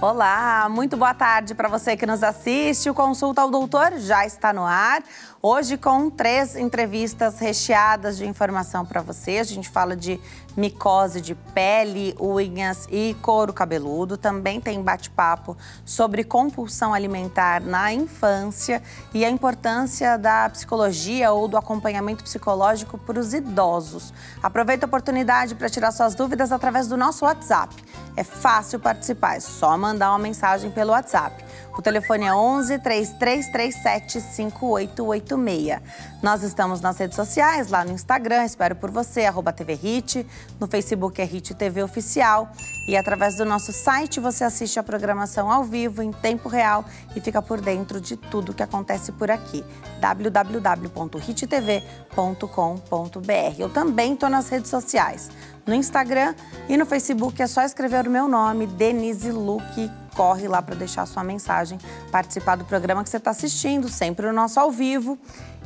Olá, muito boa tarde para você que nos assiste. O Consulta ao Doutor já está no ar. Hoje com 3 entrevistas recheadas de informação para você. A gente fala de micose de pele, unhas e couro cabeludo. Também tem bate-papo sobre compulsão alimentar na infância e a importância da psicologia ou do acompanhamento psicológico para os idosos. Aproveita a oportunidade para tirar suas dúvidas através do nosso WhatsApp. É fácil participar, é só mandar uma mensagem pelo WhatsApp. O telefone é 11 3337 5886. Nós estamos nas redes sociais, lá no Instagram, espero por você, @TVHit, no Facebook é Hit TV Oficial. E através do nosso site você assiste a programação ao vivo, em tempo real e fica por dentro de tudo que acontece por aqui. www.hittv.com.br. Eu também estou nas redes sociais. No Instagram e no Facebook é só escrever o meu nome, Denise Luque. Corre lá para deixar sua mensagem, participar do programa que você está assistindo, sempre o nosso ao vivo,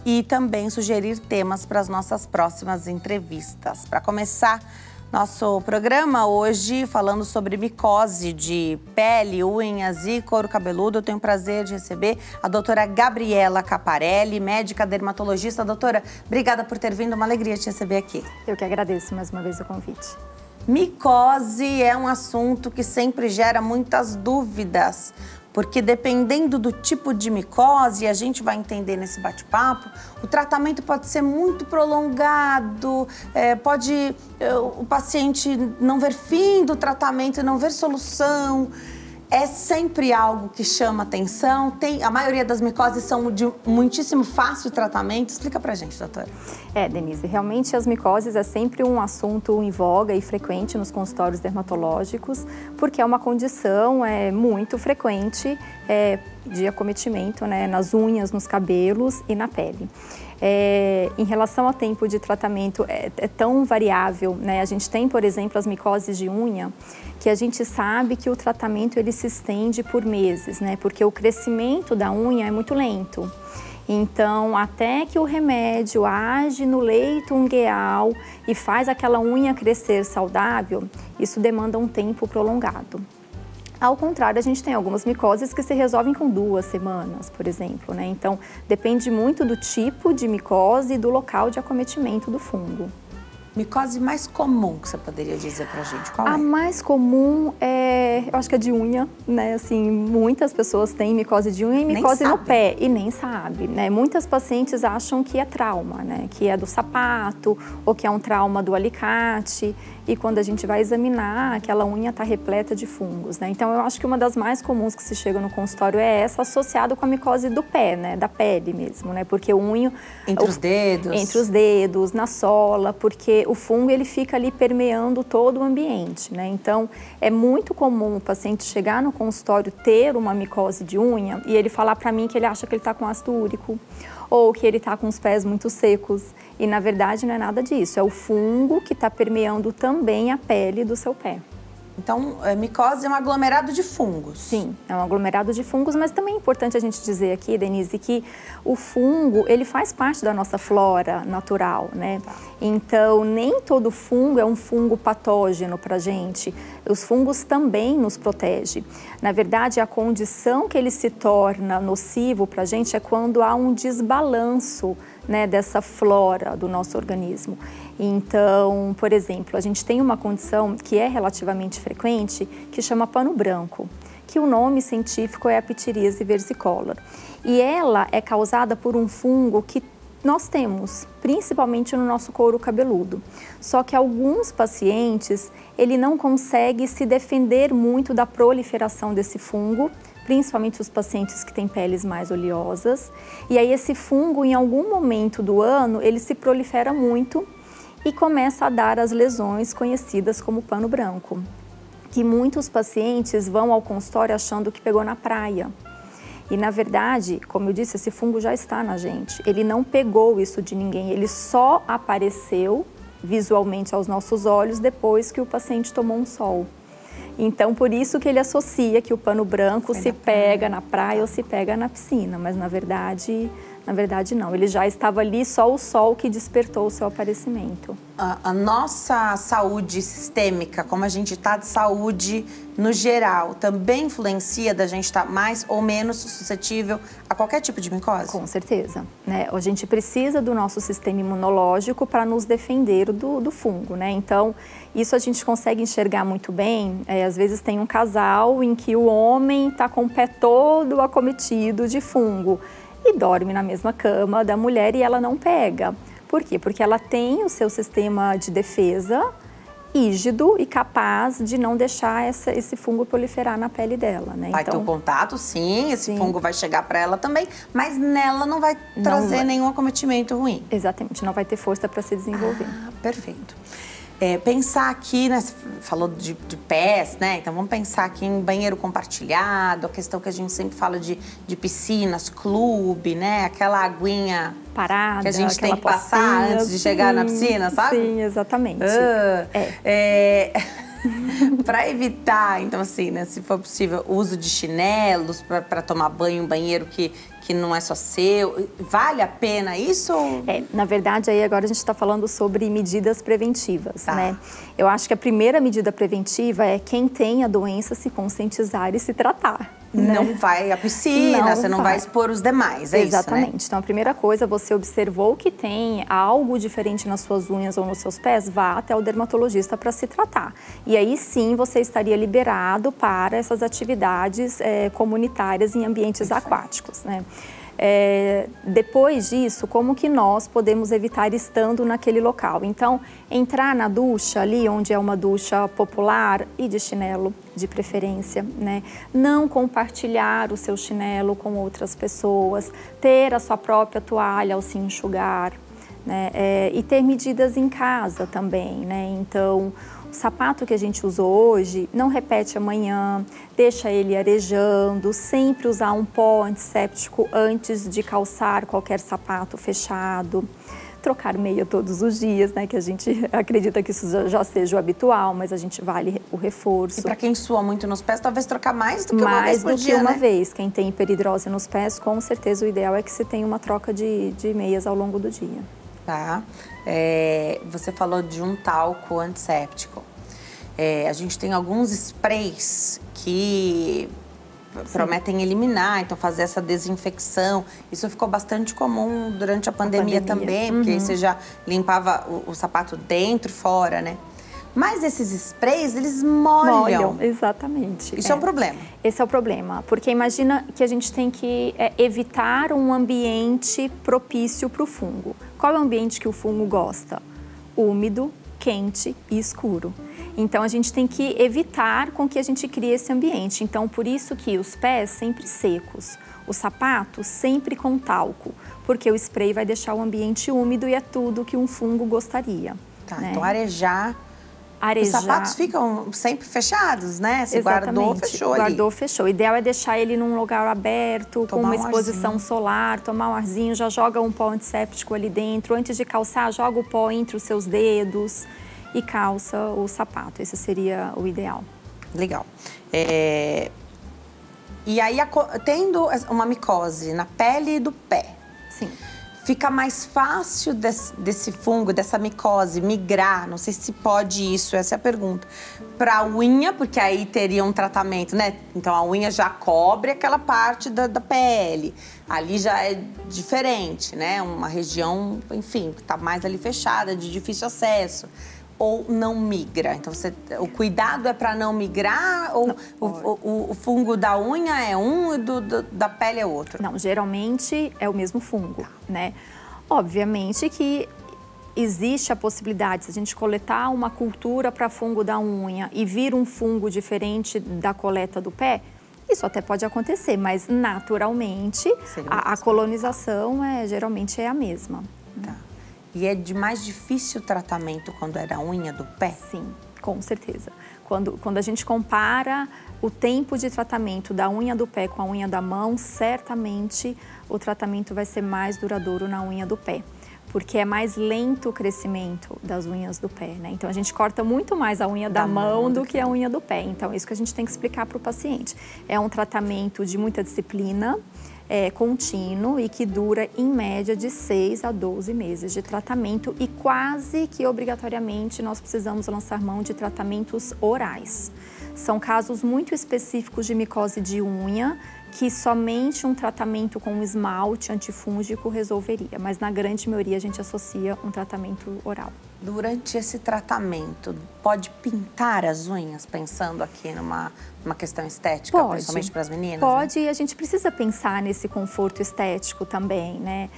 e também sugerir temas para as nossas próximas entrevistas. Para começar nosso programa hoje, falando sobre micose de pele, unhas e couro cabeludo, eu tenho o prazer de receber a doutora Gabriela Caparelli, médica dermatologista. Doutora, obrigada por ter vindo, uma alegria te receber aqui. Eu que agradeço mais uma vez o convite. Micose é um assunto que sempre gera muitas dúvidas, porque dependendo do tipo de micose, a gente vai entender nesse bate-papo, o tratamento pode ser muito prolongado, pode o paciente não ver fim do tratamento, não ver solução. É sempre algo que chama atenção. A maioria das micoses são de muitíssimo fácil tratamento. Explica pra gente, doutora. Denise, realmente as micoses é sempre um assunto em voga e frequente nos consultórios dermatológicos, porque é uma condição muito frequente de acometimento, né, nas unhas, nos cabelos e na pele. Em relação ao tempo de tratamento, é tão variável, né? A gente tem, por exemplo, as micoses de unha, que a gente sabe que o tratamento ele se estende por meses, né? Porque o crescimento da unha é muito lento. Então, até que o remédio age no leito ungueal e faz aquela unha crescer saudável, isso demanda um tempo prolongado. Ao contrário, a gente tem algumas micoses que se resolvem com 2 semanas, por exemplo, né? Então, depende muito do tipo de micose e do local de acometimento do fungo. Micose mais comum que você poderia dizer pra gente, qual é? A mais comum eu acho que é de unha, né? Assim, muitas pessoas têm micose de unha e micose no pé e nem sabe, né? Muitas pacientes acham que é trauma, né? Que é do sapato ou que é um trauma do alicate. E quando a gente vai examinar, aquela unha está repleta de fungos, né? Então, eu acho que uma das mais comuns que se chega no consultório é essa, associada com a micose do pé, né? Da pele mesmo, né? Porque o unho... Entre os dedos. Entre os dedos, na sola, porque o fungo, ele fica ali permeando todo o ambiente, né? Então, é muito comum o paciente chegar no consultório, ter uma micose de unha e ele falar para mim que ele acha que ele está com ácido úrico ou que ele está com os pés muito secos. E, na verdade, não é nada disso. É o fungo que está permeando também a pele do seu pé. Então, micose é um aglomerado de fungos. Sim, é um aglomerado de fungos, mas também é importante a gente dizer aqui, Denise, que o fungo, ele faz parte da nossa flora natural, né? Então, nem todo fungo é um fungo patógeno pra gente. Os fungos também nos protegem. Na verdade, a condição que ele se torna nocivo pra gente é quando há um desbalanço, né, dessa flora do nosso organismo. Então, por exemplo, a gente tem uma condição que é relativamente frequente, que chama pano branco, que o nome científico é a ptiríase versicolor. E ela é causada por um fungo que nós temos, principalmente no nosso couro cabeludo. Só que alguns pacientes, ele não consegue se defender muito da proliferação desse fungo, principalmente os pacientes que têm peles mais oleosas. E aí esse fungo, em algum momento do ano, ele se prolifera muito e começa a dar as lesões conhecidas como pano branco, que muitos pacientes vão ao consultório achando que pegou na praia. E, na verdade, como eu disse, esse fungo já está na gente. Ele não pegou isso de ninguém, ele só apareceu visualmente aos nossos olhos depois que o paciente tomou um sol. Então, por isso que ele associa que o pano branco se pega na praia ou se pega na piscina, mas, na verdade, Na verdade, não. Ele já estava ali, só o sol que despertou o seu aparecimento. A nossa saúde sistêmica, como a gente está de saúde no geral, também influencia da gente estar mais ou menos suscetível a qualquer tipo de micose? Com certeza, né? A gente precisa do nosso sistema imunológico para nos defender do fungo, né? Então, isso a gente consegue enxergar muito bem. Às vezes tem um casal em que o homem está com o pé todo acometido de fungo e dorme na mesma cama da mulher e ela não pega. Por quê? Porque ela tem o seu sistema de defesa rígido e capaz de não deixar esse fungo proliferar na pele dela, né? Vai ter o contato, sim, esse fungo vai chegar para ela também, mas nela não vai trazer nenhum acometimento ruim. Exatamente, não vai ter força para se desenvolver. Perfeito. Pensar aqui, né, você falou de pés, né? Então vamos pensar aqui em banheiro compartilhado, a questão que a gente sempre fala de piscinas, clube, né? Aquela aguinha parada, que a gente tem que passar antes de chegar na piscina, sabe? Sim, exatamente. Para evitar, então assim, né, se for possível, o uso de chinelos para tomar banho em um banheiro que não é só seu, vale a pena isso? Na verdade, aí agora a gente está falando sobre medidas preventivas, né? Eu acho que a primeira medida preventiva é quem tem a doença se conscientizar e se tratar. Não vai à piscina, você não vai expor os demais, é Exatamente. Isso, né? Então, a primeira coisa, você observou que tem algo diferente nas suas unhas ou nos seus pés, vá até o dermatologista para se tratar. E aí sim, você estaria liberado para essas atividades comunitárias em ambientes aquáticos, né? Depois disso, como que nós podemos evitar estando naquele local? Então, entrar na ducha ali, onde é uma ducha popular e de chinelo, de preferência, né? Não compartilhar o seu chinelo com outras pessoas, ter a sua própria toalha ao se enxugar, né? E ter medidas em casa também, né? Então, o sapato que a gente usou hoje, não repete amanhã, deixa ele arejando, sempre usar um pó antisséptico antes de calçar qualquer sapato fechado. Trocar meia todos os dias, né, que a gente acredita que isso já seja o habitual, mas a gente vale o reforço. E para quem sua muito nos pés, talvez trocar mais do que uma vez por dia, Mais do que uma né? vez. Quem tem hiperidrose nos pés, com certeza o ideal é que você tenha uma troca de meias ao longo do dia. Tá. Você falou de um talco antisséptico. A gente tem alguns sprays que prometem eliminar, então fazer essa desinfecção. Isso ficou bastante comum durante a pandemia também, porque aí você já limpava o sapato dentro e fora, né? Mas esses sprays, eles molham. Exatamente. Isso é um problema. Esse é o problema, porque imagina que a gente tem que evitar um ambiente propício para o fungo. Qual é o ambiente que o fungo gosta? Úmido, quente e escuro. Então, a gente tem que evitar com que a gente crie esse ambiente. Então, por isso que os pés sempre secos, o sapato sempre com talco, porque o spray vai deixar o ambiente úmido e é tudo que um fungo gostaria. Tá, né? então arejar. Os sapatos ficam sempre fechados, né? Se guardou, fechou ali. Guardou, fechou. O ideal é deixar ele num lugar aberto, com uma exposição solar, tomar um arzinho, já joga um pó antisséptico ali dentro. Antes de calçar, joga o pó entre os seus dedos e calça o sapato. Esse seria o ideal. Legal. E aí, tendo uma micose na pele do pé, sim, fica mais fácil desse fungo, dessa micose, migrar, não sei se pode isso, essa é a pergunta, para a unha, porque aí teria um tratamento, né? Então a unha já cobre aquela parte da pele, ali já é diferente, né? Uma região, enfim, que está mais ali fechada, de difícil acesso. Ou não migra? Então, o cuidado é para não migrar? Ou o fungo da unha é um e da pele é outro? Não, geralmente é o mesmo fungo, né? Obviamente que existe a possibilidade, se a gente coletar uma cultura para fungo da unha e vir um fungo diferente da coleta do pé, isso até pode acontecer, mas naturalmente a colonização geralmente é a mesma. Tá. E é de mais difícil o tratamento quando era a unha do pé? Sim, com certeza. Quando a gente compara o tempo de tratamento da unha do pé com a unha da mão, certamente o tratamento vai ser mais duradouro na unha do pé, porque é mais lento o crescimento das unhas do pé, né? Então, a gente corta muito mais a unha da mão do que a unha do pé. Então, é isso que a gente tem que explicar para o paciente. É um tratamento de muita disciplina, contínuo e que dura, em média, de 6 a 12 meses de tratamento e quase que obrigatoriamente nós precisamos lançar mão de tratamentos orais. São casos muito específicos de micose de unha que somente um tratamento com esmalte antifúngico resolveria, mas na grande maioria a gente associa um tratamento oral. Durante esse tratamento, pode pintar as unhas, pensando aqui numa questão estética, principalmente para as meninas? Pode, né? E a gente precisa pensar nesse conforto estético também, né?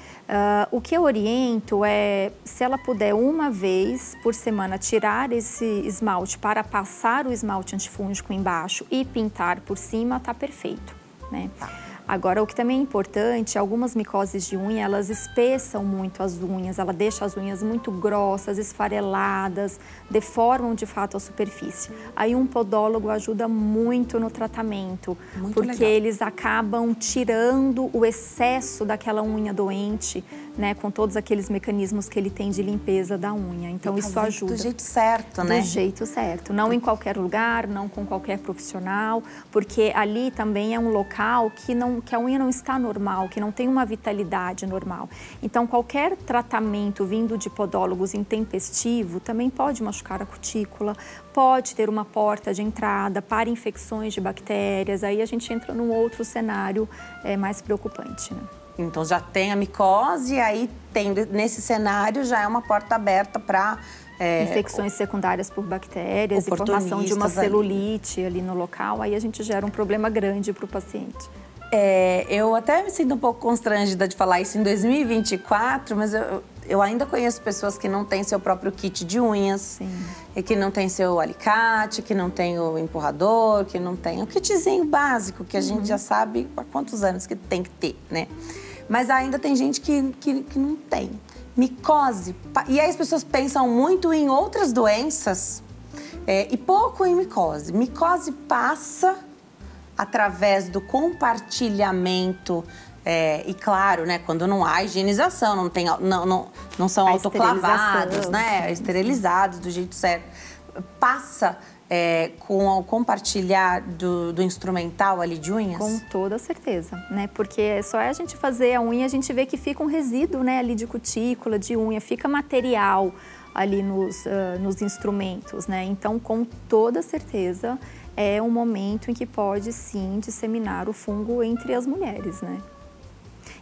O que eu oriento é, se ela puder uma vez por semana tirar esse esmalte para passar o esmalte antifúngico embaixo e pintar por cima, tá perfeito, né? Agora, o que também é importante, algumas micoses de unha, elas espessam muito as unhas, ela deixa as unhas muito grossas, esfareladas, deformam de fato a superfície. Aí um podólogo ajuda muito no tratamento, porque eles acabam tirando o excesso daquela unha doente, né, com todos aqueles mecanismos que ele tem de limpeza da unha. Então isso ajuda. Do jeito certo, né? Do jeito certo. Não em qualquer lugar, não com qualquer profissional, porque ali também é um local que a unha não está normal, que não tem uma vitalidade normal. Então qualquer tratamento vindo de podólogos intempestivo também pode machucar a cutícula, pode ter uma porta de entrada para infecções de bactérias. Aí a gente entra num outro cenário mais preocupante, né? Então já tem a micose e aí nesse cenário já é uma porta aberta para infecções secundárias por bactérias e formação de uma celulite ali no local. Aí a gente gera um problema grande para o paciente. Eu até me sinto um pouco constrangida de falar isso em 2024, mas eu ainda conheço pessoas que não têm seu próprio kit de unhas. Sim. E que não tem seu alicate, que não tem o empurrador, que não tem o kitzinho básico, que a gente já sabe há quantos anos que tem que ter, né? Mas ainda tem gente que não tem. Micose. E aí as pessoas pensam muito em outras doenças e pouco em micose. Micose passa através do compartilhamento e claro, né, quando não há higienização, não são autoclavados, né, esterilizados do jeito certo. Passa com o compartilhar do instrumental ali de unhas? Com toda certeza, né? Porque só a gente fazer a unha, a gente vê que fica um resíduo, né, ali de cutícula, de unha, fica material ali nos instrumentos, né? Então, com toda certeza, é um momento em que pode, sim, disseminar o fungo entre as mulheres, né?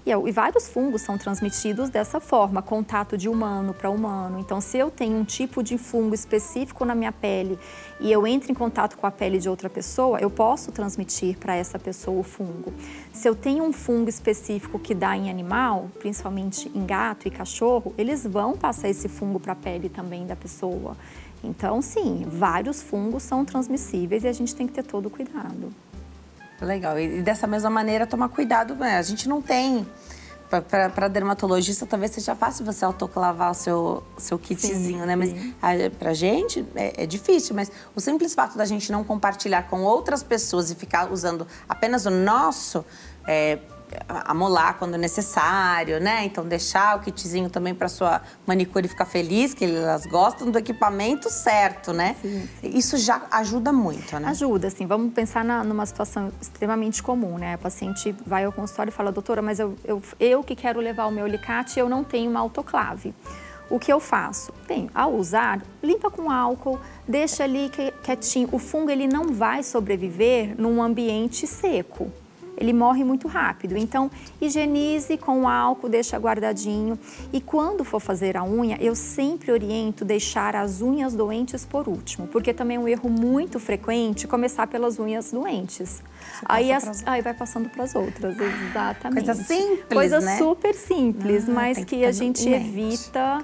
E vários fungos são transmitidos dessa forma, contato de humano para humano. Então, se eu tenho um tipo de fungo específico na minha pele e eu entro em contato com a pele de outra pessoa, eu posso transmitir para essa pessoa o fungo. Se eu tenho um fungo específico que dá em animal, principalmente em gato e cachorro, eles vão passar esse fungo para a pele também da pessoa. Então, sim, vários fungos são transmissíveis e a gente tem que ter todo o cuidado. Legal. E dessa mesma maneira, tomar cuidado, né? A gente não tem... Para dermatologista, talvez seja fácil você autoclavar o seu kitzinho, né? Mas pra gente é difícil, mas o simples fato da gente não compartilhar com outras pessoas e ficar usando apenas o nosso... amolar quando necessário, né? Então, deixar o kitzinho também para sua manicure ficar feliz, que elas gostam do equipamento certo, né? Sim. Isso já ajuda muito, né? Ajuda, sim. Vamos pensar numa situação extremamente comum, né? A paciente vai ao consultório e fala, doutora, mas eu que quero levar o meu alicate, eu não tenho uma autoclave. O que eu faço? Ao usar, limpa com álcool, deixa ali quietinho. O fungo, ele não vai sobreviver num ambiente seco. Ele morre muito rápido. Então, higienize com álcool, deixa guardadinho. E quando for fazer a unha, eu sempre oriento deixar as unhas doentes por último, porque também é um erro muito frequente começar pelas unhas doentes. Aí vai passando para as outras, exatamente. Coisa simples, Coisa né? super simples, mas que a gente evita,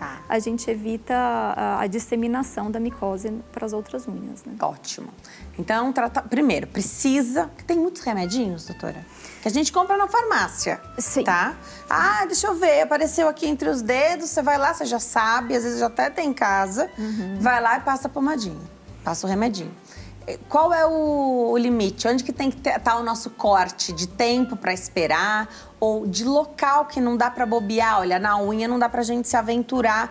a disseminação da micose para as outras unhas, né? Ótimo. Então, primeiro, precisa... Tem muitos remedinhos, doutora? Que a gente compra na farmácia, tá? Ah, deixa eu ver, apareceu aqui entre os dedos, você vai lá, você já sabe, às vezes já até tem em casa. Vai lá e passa a pomadinha, passa o remedinho. Qual é o limite? Onde que tem que estar o nosso corte de tempo para esperar ou de local que não dá para bobear? Olha, na unha não dá pra gente se aventurar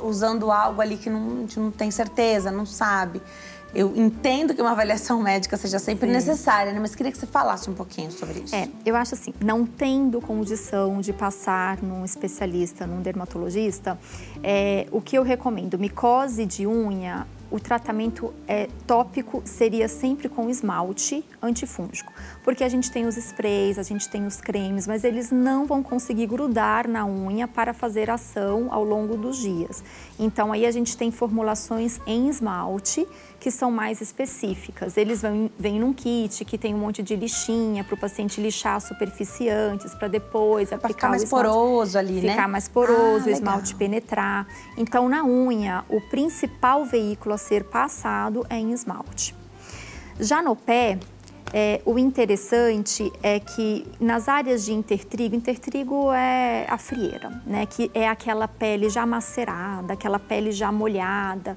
usando algo ali que a gente não tem certeza, não sabe. Eu entendo que uma avaliação médica seja sempre necessária, né? Mas queria que você falasse um pouquinho sobre isso. Eu acho assim, não tendo condição de passar num especialista, num dermatologista, o que eu recomendo? Micose de unha, o tratamento tópico seria sempre com esmalte antifúngico. Porque a gente tem os sprays, a gente tem os cremes, mas eles não vão conseguir grudar na unha para fazer ação ao longo dos dias. Então, aí a gente tem formulações em esmalte que são mais específicas. Eles vêm num kit que tem um monte de lixinha para o paciente lixar a superfície antes, para depois aplicar ficar mais poroso ali, né? Ficar mais poroso, o esmalte penetrar. Então, na unha, o principal veículo a ser passado é em esmalte. Já no pé, o interessante é que nas áreas de intertrigo é a frieira, né? Que é aquela pele já macerada, aquela pele já molhada.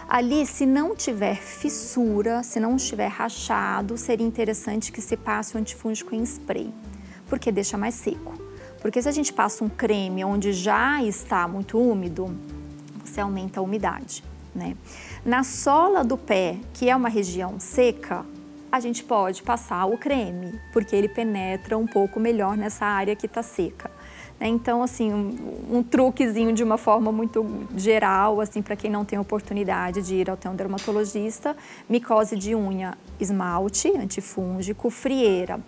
Ali, se não tiver fissura, se não estiver rachado, seria interessante que se passe o antifúngico em spray, porque deixa mais seco. Porque se a gente passa um creme onde já está muito úmido, você aumenta a umidade, né? Na sola do pé, que é uma região seca, a gente pode passar o creme, porque ele penetra um pouco melhor nessa área que está seca. Então, assim, um truquezinho de uma forma muito geral, assim, para quem não tem oportunidade de ir até um dermatologista: micose de unha, esmalte antifúngico, frieira,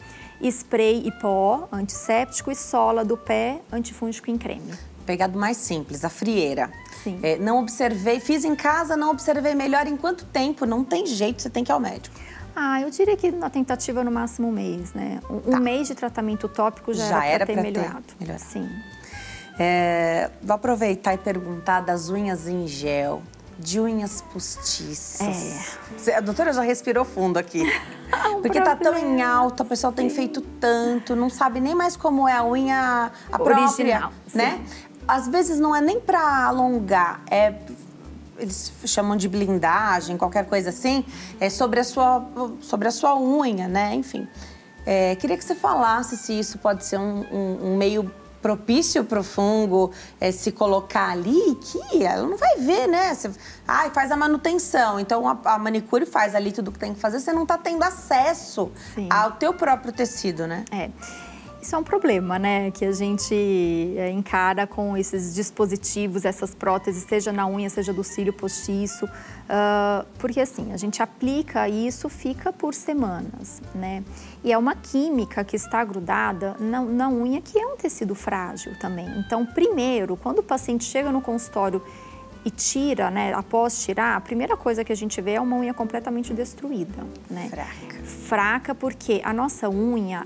spray e pó antisséptico e sola do pé antifúngico em creme. Pegado mais simples, a frieira. Sim. Não observei, fiz em casa, não observei melhor. Em quanto tempo? Não tem jeito, você tem que ir ao médico. Eu diria que na tentativa no máximo um mês, né? Um mês de tratamento tópico já era para ter melhorado. Sim. Vou aproveitar e perguntar das unhas em gel, de unhas postiças. A doutora já respirou fundo aqui. Porque tá tão em alta, o pessoal tem feito tanto, não sabe nem mais como é a unha original, própria, né? Às vezes não é nem para alongar, eles chamam de blindagem, qualquer coisa assim, sobre a sua unha, né? Enfim, queria que você falasse se isso pode ser um meio propício para o fungo se colocar ali, que ela não vai ver, né? Você, faz a manutenção, então a manicure faz ali tudo que tem que fazer, você não tá tendo acesso ao teu próprio tecido, né? Isso é um problema, né, que a gente encara com esses dispositivos, essas próteses, seja na unha, seja do cílio postiço, porque assim, a gente aplica e isso fica por semanas, né? E é uma química que está grudada na unha, que é um tecido frágil também. Então, primeiro, quando o paciente chega no consultório e tira, né, após tirar, a primeira coisa que a gente vê é uma unha completamente destruída, né? Fraca porque a nossa unha,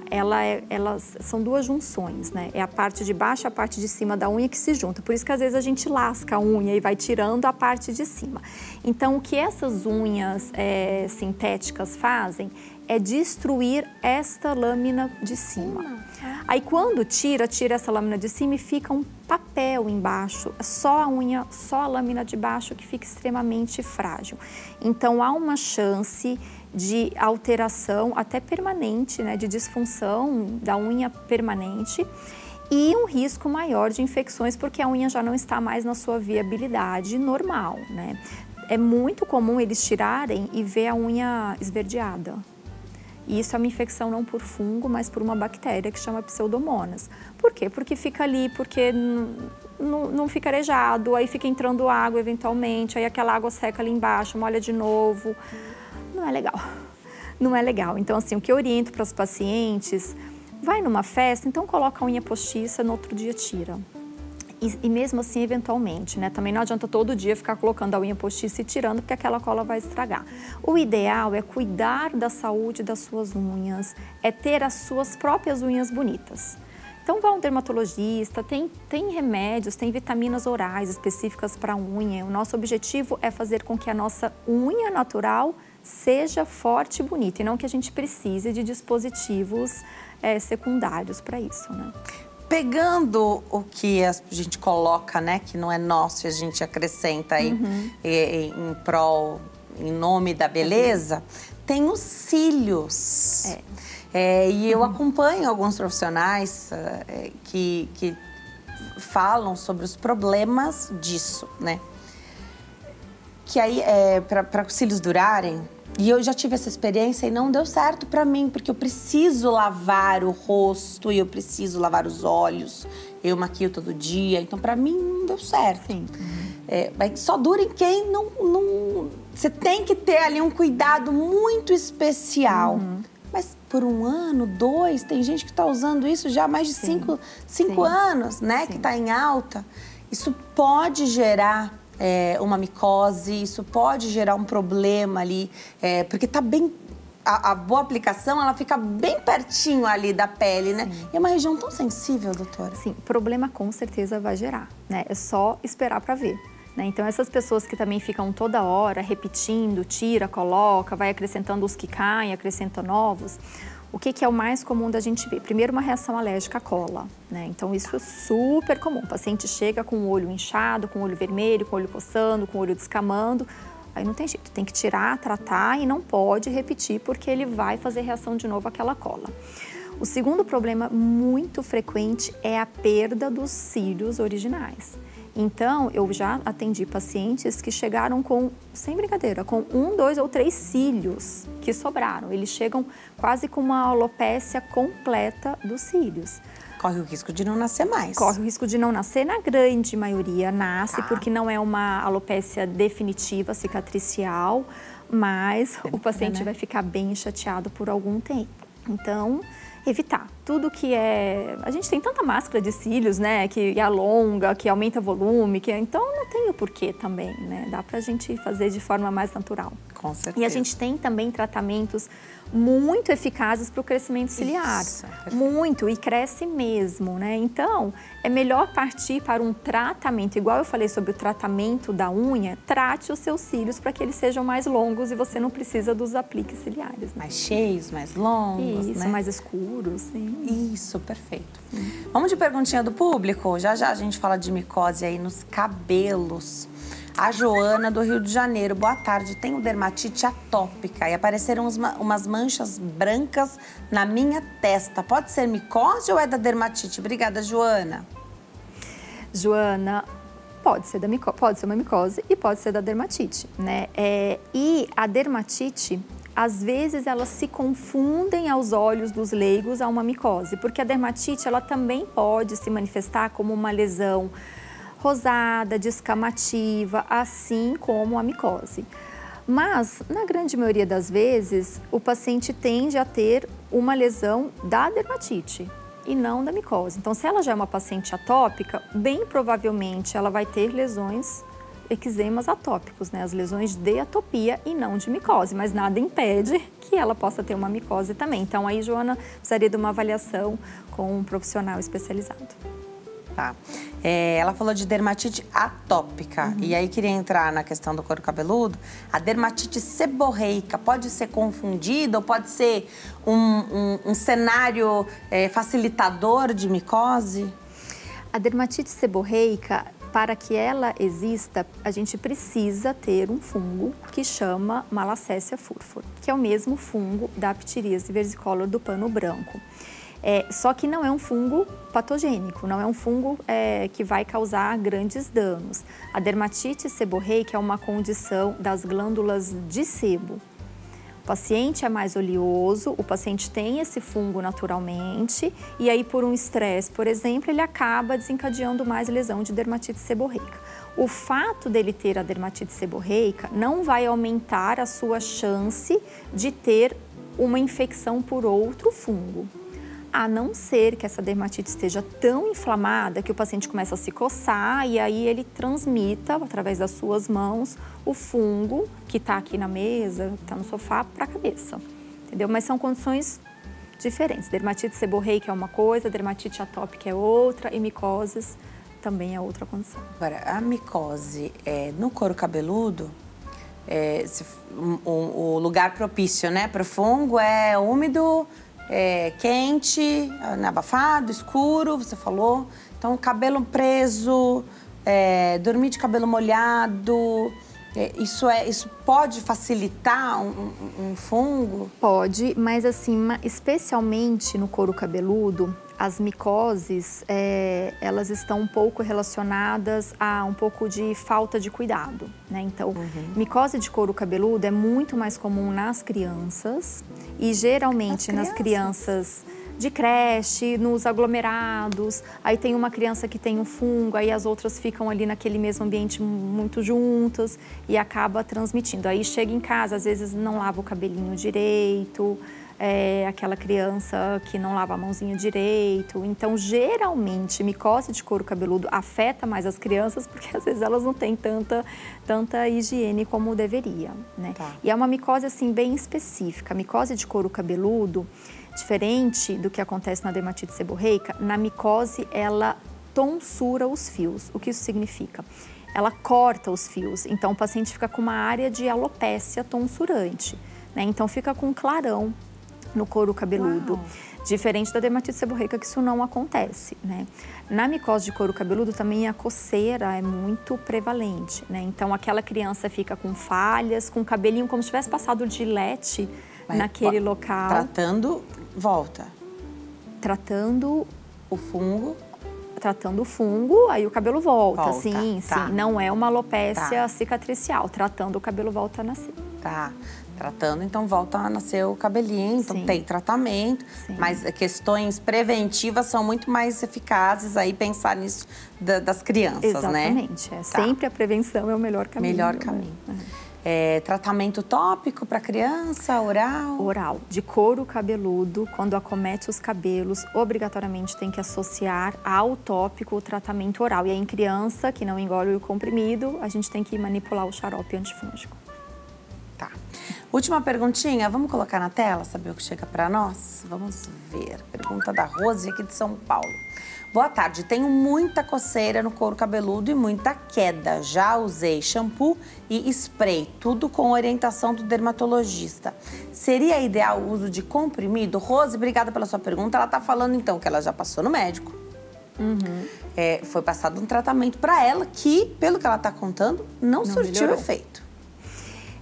elas são duas junções, né? É a parte de baixo e a parte de cima da unha que se junta. Por isso que às vezes a gente lasca a unha e vai tirando a parte de cima. Então, o que essas unhas sintéticas fazem é destruir esta lâmina de cima. Aí quando tira essa lâmina de cima e fica um papel embaixo, só a unha, só a lâmina de baixo que fica extremamente frágil. Então há uma chance de alteração até permanente, né, de disfunção da unha permanente e um risco maior de infecções porque a unha já não está mais na sua viabilidade normal, né? É muito comum eles tirarem e ver a unha esverdeada. E isso é uma infecção não por fungo, mas por uma bactéria que chama Pseudomonas. Por quê? Porque fica ali, porque não fica arejado, aí fica entrando água eventualmente, aí aquela água seca ali embaixo, molha de novo. Não é legal. Não é legal. Então, assim, o que eu oriento para os pacientes, vai numa festa, então coloca a unha postiça, no outro dia tira. E mesmo assim, eventualmente, né? Também não adianta todo dia ficar colocando a unha postiça e tirando, porque aquela cola vai estragar. O ideal é cuidar da saúde das suas unhas, é ter as suas próprias unhas bonitas. Então, vá a um dermatologista, tem remédios, tem vitaminas orais específicas para a unha. O nosso objetivo é fazer com que a nossa unha natural seja forte e bonita, e não que a gente precise de dispositivos secundários para isso, né? Pegando o que a gente coloca, né, que não é nosso, e a gente acrescenta aí em prol, em nome da beleza, tem os cílios. E eu acompanho alguns profissionais que falam sobre os problemas disso, né? que aí, para os cílios durarem, e eu já tive essa experiência e não deu certo pra mim, porque eu preciso lavar o rosto e eu preciso lavar os olhos. Eu maquio todo dia, então pra mim não deu certo. Sim. Mas só dura em quem não... Você tem que ter ali um cuidado muito especial. Mas por 1 ano, 2, tem gente que tá usando isso já há mais de 5 anos, né? Sim. Que tá em alta. Isso pode gerar... uma micose, isso pode gerar um problema ali, porque tá bem... A boa aplicação, ela fica bem pertinho ali da pele, né? Sim. E é uma região tão sensível, doutora. Sim, problema com certeza vai gerar, né? É só esperar para ver. Né? Então, essas pessoas que também ficam toda hora repetindo, tira, coloca, vai acrescentando os que caem, acrescenta novos... O que é o mais comum da gente ver? Primeiro, uma reação alérgica à cola, né? Então, isso é super comum. O paciente chega com o olho inchado, com o olho vermelho, com o olho coçando, com o olho descamando. Aí não tem jeito, tem que tirar, tratar e não pode repetir porque ele vai fazer reação de novo àquela cola. O segundo problema muito frequente é a perda dos cílios originais. Então, eu já atendi pacientes que chegaram com, sem brincadeira, com 1, 2 ou 3 cílios que sobraram. Eles chegam quase com uma alopécia completa dos cílios. Corre o risco de não nascer mais. Corre o risco de não nascer, na grande maioria nasce, porque não é uma alopécia definitiva, cicatricial, mas o paciente vai ficar bem chateado por algum tempo. Então, evitar tudo que é... A gente tem tanta máscara de cílios, né, que alonga, que aumenta volume, então não tem o porquê também, né? Dá pra gente fazer de forma mais natural. Com certeza. E a gente tem também tratamentos muito eficazes para o crescimento ciliar. Isso, muito, e cresce mesmo, né? Então, é melhor partir para um tratamento, igual eu falei sobre o tratamento da unha, trate os seus cílios para que eles sejam mais longos e você não precisa dos apliques ciliares. Né? Mais cheios, mais longos, isso, né? mais escuros, sim. Isso, perfeito. Vamos de perguntinha do público? Já já a gente fala de micose aí nos cabelos. A Joana, do Rio de Janeiro. Boa tarde. Tenho dermatite atópica e apareceram umas manchas brancas na minha testa. Pode ser micose ou é da dermatite? Obrigada, Joana. Joana, pode ser uma micose e pode ser da dermatite, né? E a dermatite, às vezes, elas se confundem aos olhos dos leigos a uma micose, porque a dermatite, ela também pode se manifestar como uma lesão rosada, descamativa, assim como a micose. Mas, na grande maioria das vezes, o paciente tende a ter uma lesão da dermatite e não da micose. Então, se ela já é uma paciente atópica, bem provavelmente ela vai ter lesões, eczemas atópicos, né? As lesões de atopia e não de micose, mas nada impede que ela possa ter uma micose também. Então, aí, Joana, precisaria de uma avaliação com um profissional especializado. Tá. Ela falou de dermatite atópica. E aí queria entrar na questão do couro cabeludo. A dermatite seborreica pode ser confundida ou pode ser um cenário facilitador de micose? A dermatite seborreica, para que ela exista, a gente precisa ter um fungo que chama Malacésia furfura, que é o mesmo fungo da ptiríase versicolor do pano branco. Só que não é um fungo patogênico, não é um fungo que vai causar grandes danos. A dermatite seborreica é uma condição das glândulas de sebo. O paciente é mais oleoso, o paciente tem esse fungo naturalmente e aí por um estresse, por exemplo, ele acaba desencadeando mais lesão de dermatite seborreica. O fato dele ter a dermatite seborreica não vai aumentar a sua chance de ter uma infecção por outro fungo. A não ser que essa dermatite esteja tão inflamada que o paciente começa a se coçar e aí ele transmita, através das suas mãos, o fungo que está aqui na mesa, que está no sofá, para a cabeça, entendeu? Mas são condições diferentes. Dermatite seborreica é uma coisa, dermatite atópica é outra e micoses também é outra condição. Agora, a micose no couro cabeludo, o lugar propício, né, para o fungo é úmido, quente, abafado, escuro, você falou. Então, cabelo preso, dormir de cabelo molhado, isso pode facilitar um fungo? Pode, mas assim, especialmente no couro cabeludo, as micoses, elas estão um pouco relacionadas a um pouco de falta de cuidado, né? Então, micose de couro cabeludo é muito mais comum nas crianças e geralmente nas crianças de creche, nos aglomerados. Aí tem uma criança que tem um fungo, aí as outras ficam ali naquele mesmo ambiente muito juntas e acaba transmitindo. Aí chega em casa, às vezes não lava o cabelinho direito, aquela criança que não lava a mãozinha direito. Então, geralmente, micose de couro cabeludo afeta mais as crianças porque às vezes elas não têm tanta higiene como deveria, né? Tá. E é uma micose assim bem específica. A micose de couro cabeludo, diferente do que acontece na dermatite seborreica, na micose ela tonsura os fios. O que isso significa? Ela corta os fios, então o paciente fica com uma área de alopécia tonsurante, né? Então fica com clarão no couro cabeludo. Uau. Diferente da dermatite seborreica, que isso não acontece, né? Na micose de couro cabeludo também a coceira é muito prevalente, né? Então aquela criança fica com falhas, com o cabelinho como se tivesse passado Gillette naquele local. Tratando, volta. Tratando o fungo. Tratando o fungo, aí o cabelo volta. Sim, tá. sim. Não é uma alopécia cicatricial. Tratando, o cabelo volta a nascer. Tá. Tratando, então volta a nascer o cabelinho, então tem tratamento, mas questões preventivas são muito mais eficazes aí pensar nisso das crianças, exatamente, né? Sempre a prevenção é o melhor caminho. Melhor caminho. Tratamento tópico para criança, oral? Oral, de couro cabeludo, quando acomete os cabelos, obrigatoriamente tem que associar ao tópico o tratamento oral. E aí em criança que não engole o comprimido, a gente tem que manipular o xarope antifúngico. Tá. Última perguntinha, vamos colocar na tela, saber o que chega para nós? Vamos ver. Pergunta da Rose, aqui de São Paulo. Boa tarde, tenho muita coceira no couro cabeludo e muita queda. Já usei shampoo e spray, tudo com orientação do dermatologista. Seria ideal o uso de comprimido? Rose, obrigada pela sua pergunta. Ela tá falando então que ela já passou no médico. Foi passado um tratamento para ela que, pelo que ela tá contando, não surtiu efeito.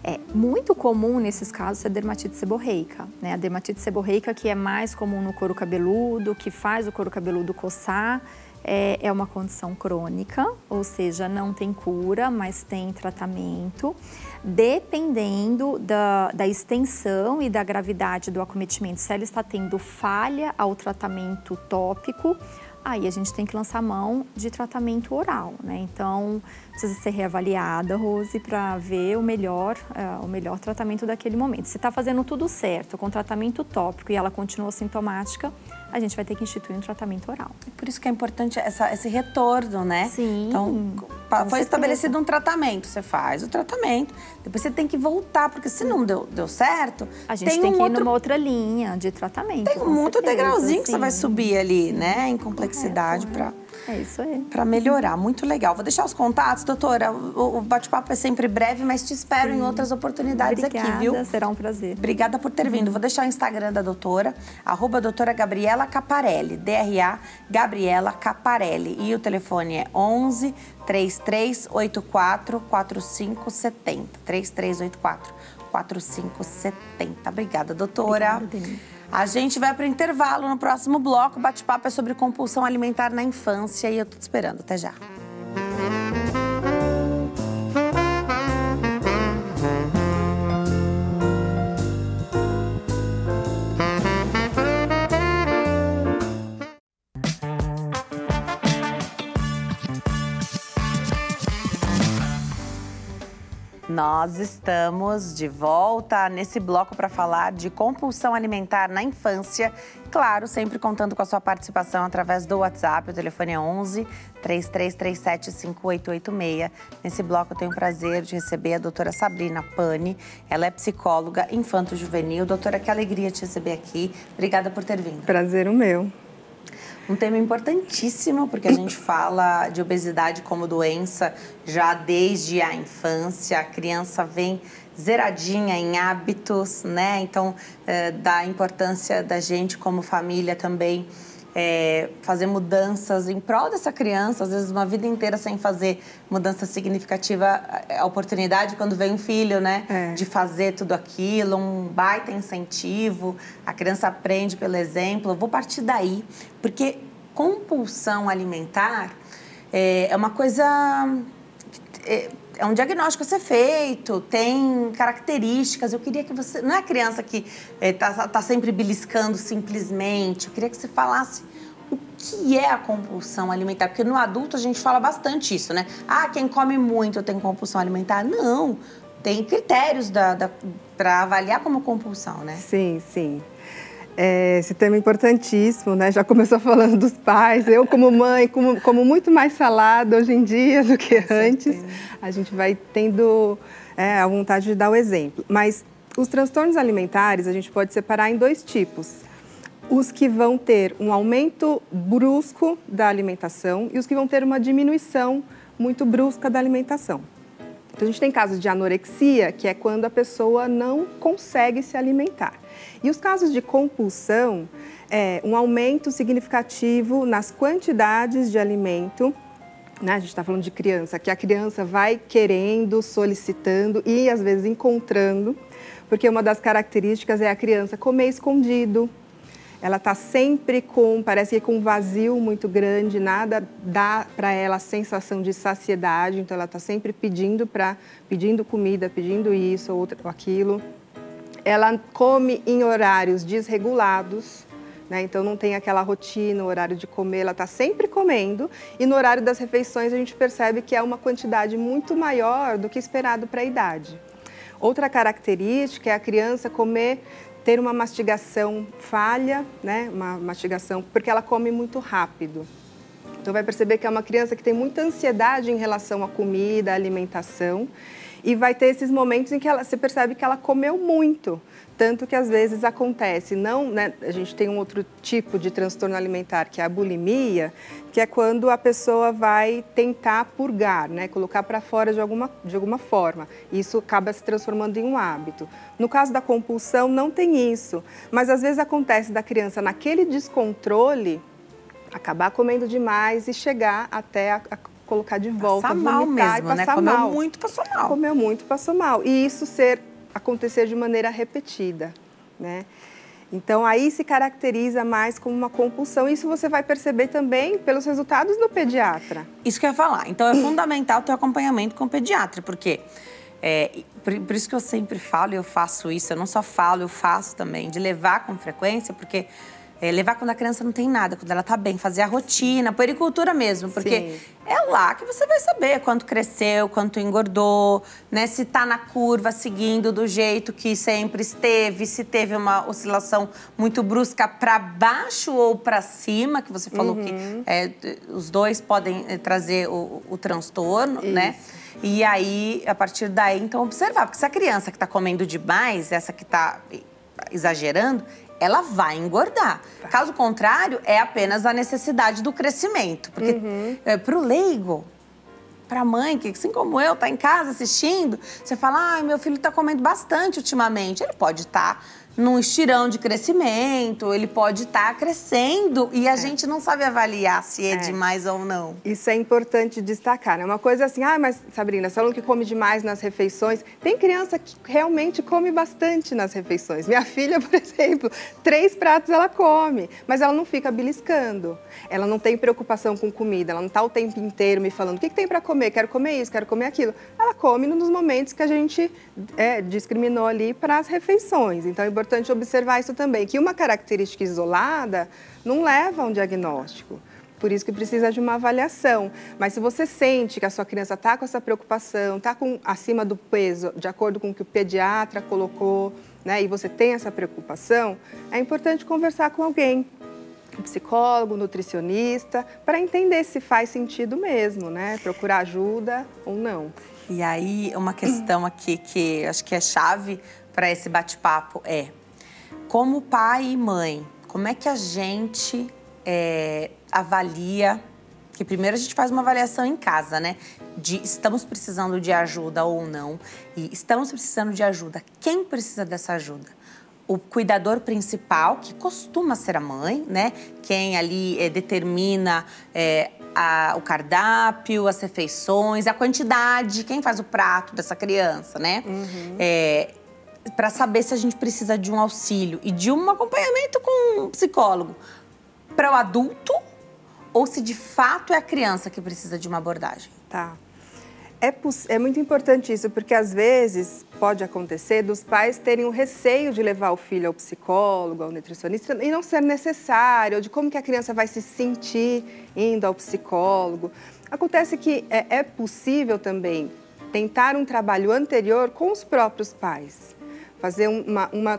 É muito comum nesses casos a dermatite seborreica, né? A dermatite seborreica que é mais comum no couro cabeludo, que faz o couro cabeludo coçar, é uma condição crônica, ou seja, não tem cura, mas tem tratamento. Dependendo da extensão e da gravidade do acometimento, se ela está tendo falha ao tratamento tópico, aí a gente tem que lançar mão de tratamento oral, né? Então, precisa ser reavaliada, Rose, para ver o melhor tratamento daquele momento. Se está fazendo tudo certo, com tratamento tópico e ela continua sintomática, a gente vai ter que instituir um tratamento oral. Por isso que é importante esse retorno, né? Sim. Então, foi estabelecido um tratamento, você faz o tratamento, depois você tem que voltar, porque se não deu certo, a gente tem que ir numa outra linha de tratamento. Tem um outro degrauzinho que você vai subir ali, né? Em complexidade para melhorar. Muito legal. Vou deixar os contatos, doutora. O bate-papo é sempre breve, mas te espero em outras oportunidades aqui, viu? Será um prazer. Obrigada por ter vindo. Vou deixar o Instagram da doutora, @doutora Gabriela Caparelli, DRA Gabriela Caparelli. E o telefone é 11 3384 4570. 3384 4570. Obrigada, doutora. Obrigada, Denise. A gente vai para o intervalo. No próximo bloco, o bate-papo é sobre compulsão alimentar na infância e eu tô te esperando. Até já. Nós estamos de volta nesse bloco para falar de compulsão alimentar na infância. Claro, sempre contando com a sua participação através do WhatsApp. O telefone é 11 3337 5886. Nesse bloco eu tenho o prazer de receber a doutora Sabrina Pani. Ela é psicóloga infanto-juvenil. Doutora, que alegria te receber aqui. Obrigada por ter vindo. Prazer o meu. Um tema importantíssimo, porque a gente fala de obesidade como doença já desde a infância. A criança vem zeradinha em hábitos, né? Então, da importância da gente como família também fazer mudanças em prol dessa criança, às vezes uma vida inteira sem fazer mudança significativa, a oportunidade quando vem um filho, né, de fazer tudo aquilo, um baita incentivo, a criança aprende pelo exemplo. Eu vou partir daí, porque compulsão alimentar é uma coisa... É um diagnóstico a ser feito, tem características. Eu queria que você... Não é a criança que tá sempre beliscando simplesmente. Eu queria que você falasse o que é a compulsão alimentar. Porque no adulto a gente fala bastante isso, né? Ah, quem come muito tem compulsão alimentar. Não, tem critérios para avaliar como compulsão, né? Sim, sim. Esse tema é importantíssimo, né? Já começou falando dos pais. Eu, como mãe, como muito mais salada hoje em dia do que antes, a gente vai tendo a vontade de dar o exemplo. Mas os transtornos alimentares a gente pode separar em 2 tipos. Os que vão ter um aumento brusco da alimentação e os que vão ter uma diminuição muito brusca da alimentação. Então, a gente tem casos de anorexia, que é quando a pessoa não consegue se alimentar. E os casos de compulsão é um aumento significativo nas quantidades de alimento, né? A gente está falando de criança, que a criança vai querendo, solicitando e, às vezes, encontrando, porque uma das características é a criança comer escondido. Ela está sempre parece que com um vazio muito grande, nada dá para ela a sensação de saciedade, então ela está sempre pedindo comida, pedindo isso ou aquilo. Ela come em horários desregulados, né? Então não tem aquela rotina, o horário de comer, ela está sempre comendo. E no horário das refeições a gente percebe que é uma quantidade muito maior do que esperado para a idade. Outra característica é a criança ter uma mastigação falha, né? Uma mastigação, porque ela come muito rápido. Então vai perceber que é uma criança que tem muita ansiedade em relação à comida, à alimentação, e vai ter esses momentos em que você percebe que ela comeu muito. Tanto que às vezes acontece, né? A gente tem um outro tipo de transtorno alimentar, que é a bulimia, que é quando a pessoa vai tentar purgar, né? Colocar para fora de alguma forma. Isso acaba se transformando em um hábito. No caso da compulsão, não tem isso. Mas às vezes acontece da criança, naquele descontrole, acabar comendo demais e chegar até a colocar de volta, passar mal mesmo, né? Comeu muito, passou mal. Comeu muito, passou mal. E isso acontecer de maneira repetida, né? Então, aí se caracteriza mais como uma compulsão. Isso você vai perceber também pelos resultados do pediatra. Isso que eu ia falar. Então, é fundamental ter acompanhamento com o pediatra, porque... por isso que eu sempre falo e eu faço isso. Eu não só falo, eu faço também, de levar com frequência, porque... levar quando a criança não tem nada, quando ela tá bem, fazer a rotina, puericultura mesmo, porque é lá que você vai saber quanto cresceu, quanto engordou, né? Se tá na curva seguindo do jeito que sempre esteve, se teve uma oscilação muito brusca para baixo ou para cima, que você falou que os dois podem trazer o transtorno, né? E aí, a partir daí, então, observar, porque se a criança que tá comendo demais, essa que tá exagerando, ela vai engordar. Caso contrário, é apenas a necessidade do crescimento. Porque para o leigo, para a mãe, que assim como eu, está em casa assistindo, você fala, meu filho está comendo bastante ultimamente. Ele pode estar num estirão de crescimento, ele pode estar crescendo e a gente não sabe avaliar se é demais ou não. Isso é importante destacar, né? Uma coisa assim, mas Sabrina, você falou que come demais nas refeições. Tem criança que realmente come bastante nas refeições. Minha filha, por exemplo, 3 pratos ela come, mas ela não fica beliscando. Ela não tem preocupação com comida, ela não está o tempo inteiro me falando o que tem para comer, quero comer isso, quero comer aquilo. Ela come nos momentos que a gente discriminou ali para as refeições. Então, é importante observar isso também, que uma característica isolada não leva a um diagnóstico. Por isso que precisa de uma avaliação. Mas se você sente que a sua criança está com essa preocupação, está acima do peso, de acordo com o que o pediatra colocou, né, e você tem essa preocupação, é importante conversar com alguém, um psicólogo, nutricionista, para entender se faz sentido mesmo, né? Procurar ajuda ou não. E aí, uma questão aqui que acho que é chave para esse bate-papo é: como pai e mãe, como é que a gente avalia que primeiro a gente faz uma avaliação em casa, né? De estamos precisando de ajuda ou não. E estamos precisando de ajuda. Quem precisa dessa ajuda? O cuidador principal, que costuma ser a mãe, né? Quem ali determina o cardápio, as refeições, a quantidade, quem faz o prato dessa criança, né? Para saber se a gente precisa de um auxílio e de um acompanhamento com um psicólogo para o adulto ou se de fato é a criança que precisa de uma abordagem. Tá. É muito importante isso, porque às vezes pode acontecer dos pais terem um receio de levar o filho ao psicólogo, ao nutricionista, e não ser necessário, ou de como que a criança vai se sentir indo ao psicólogo. Acontece que é possível também tentar um trabalho anterior com os próprios pais. Fazer um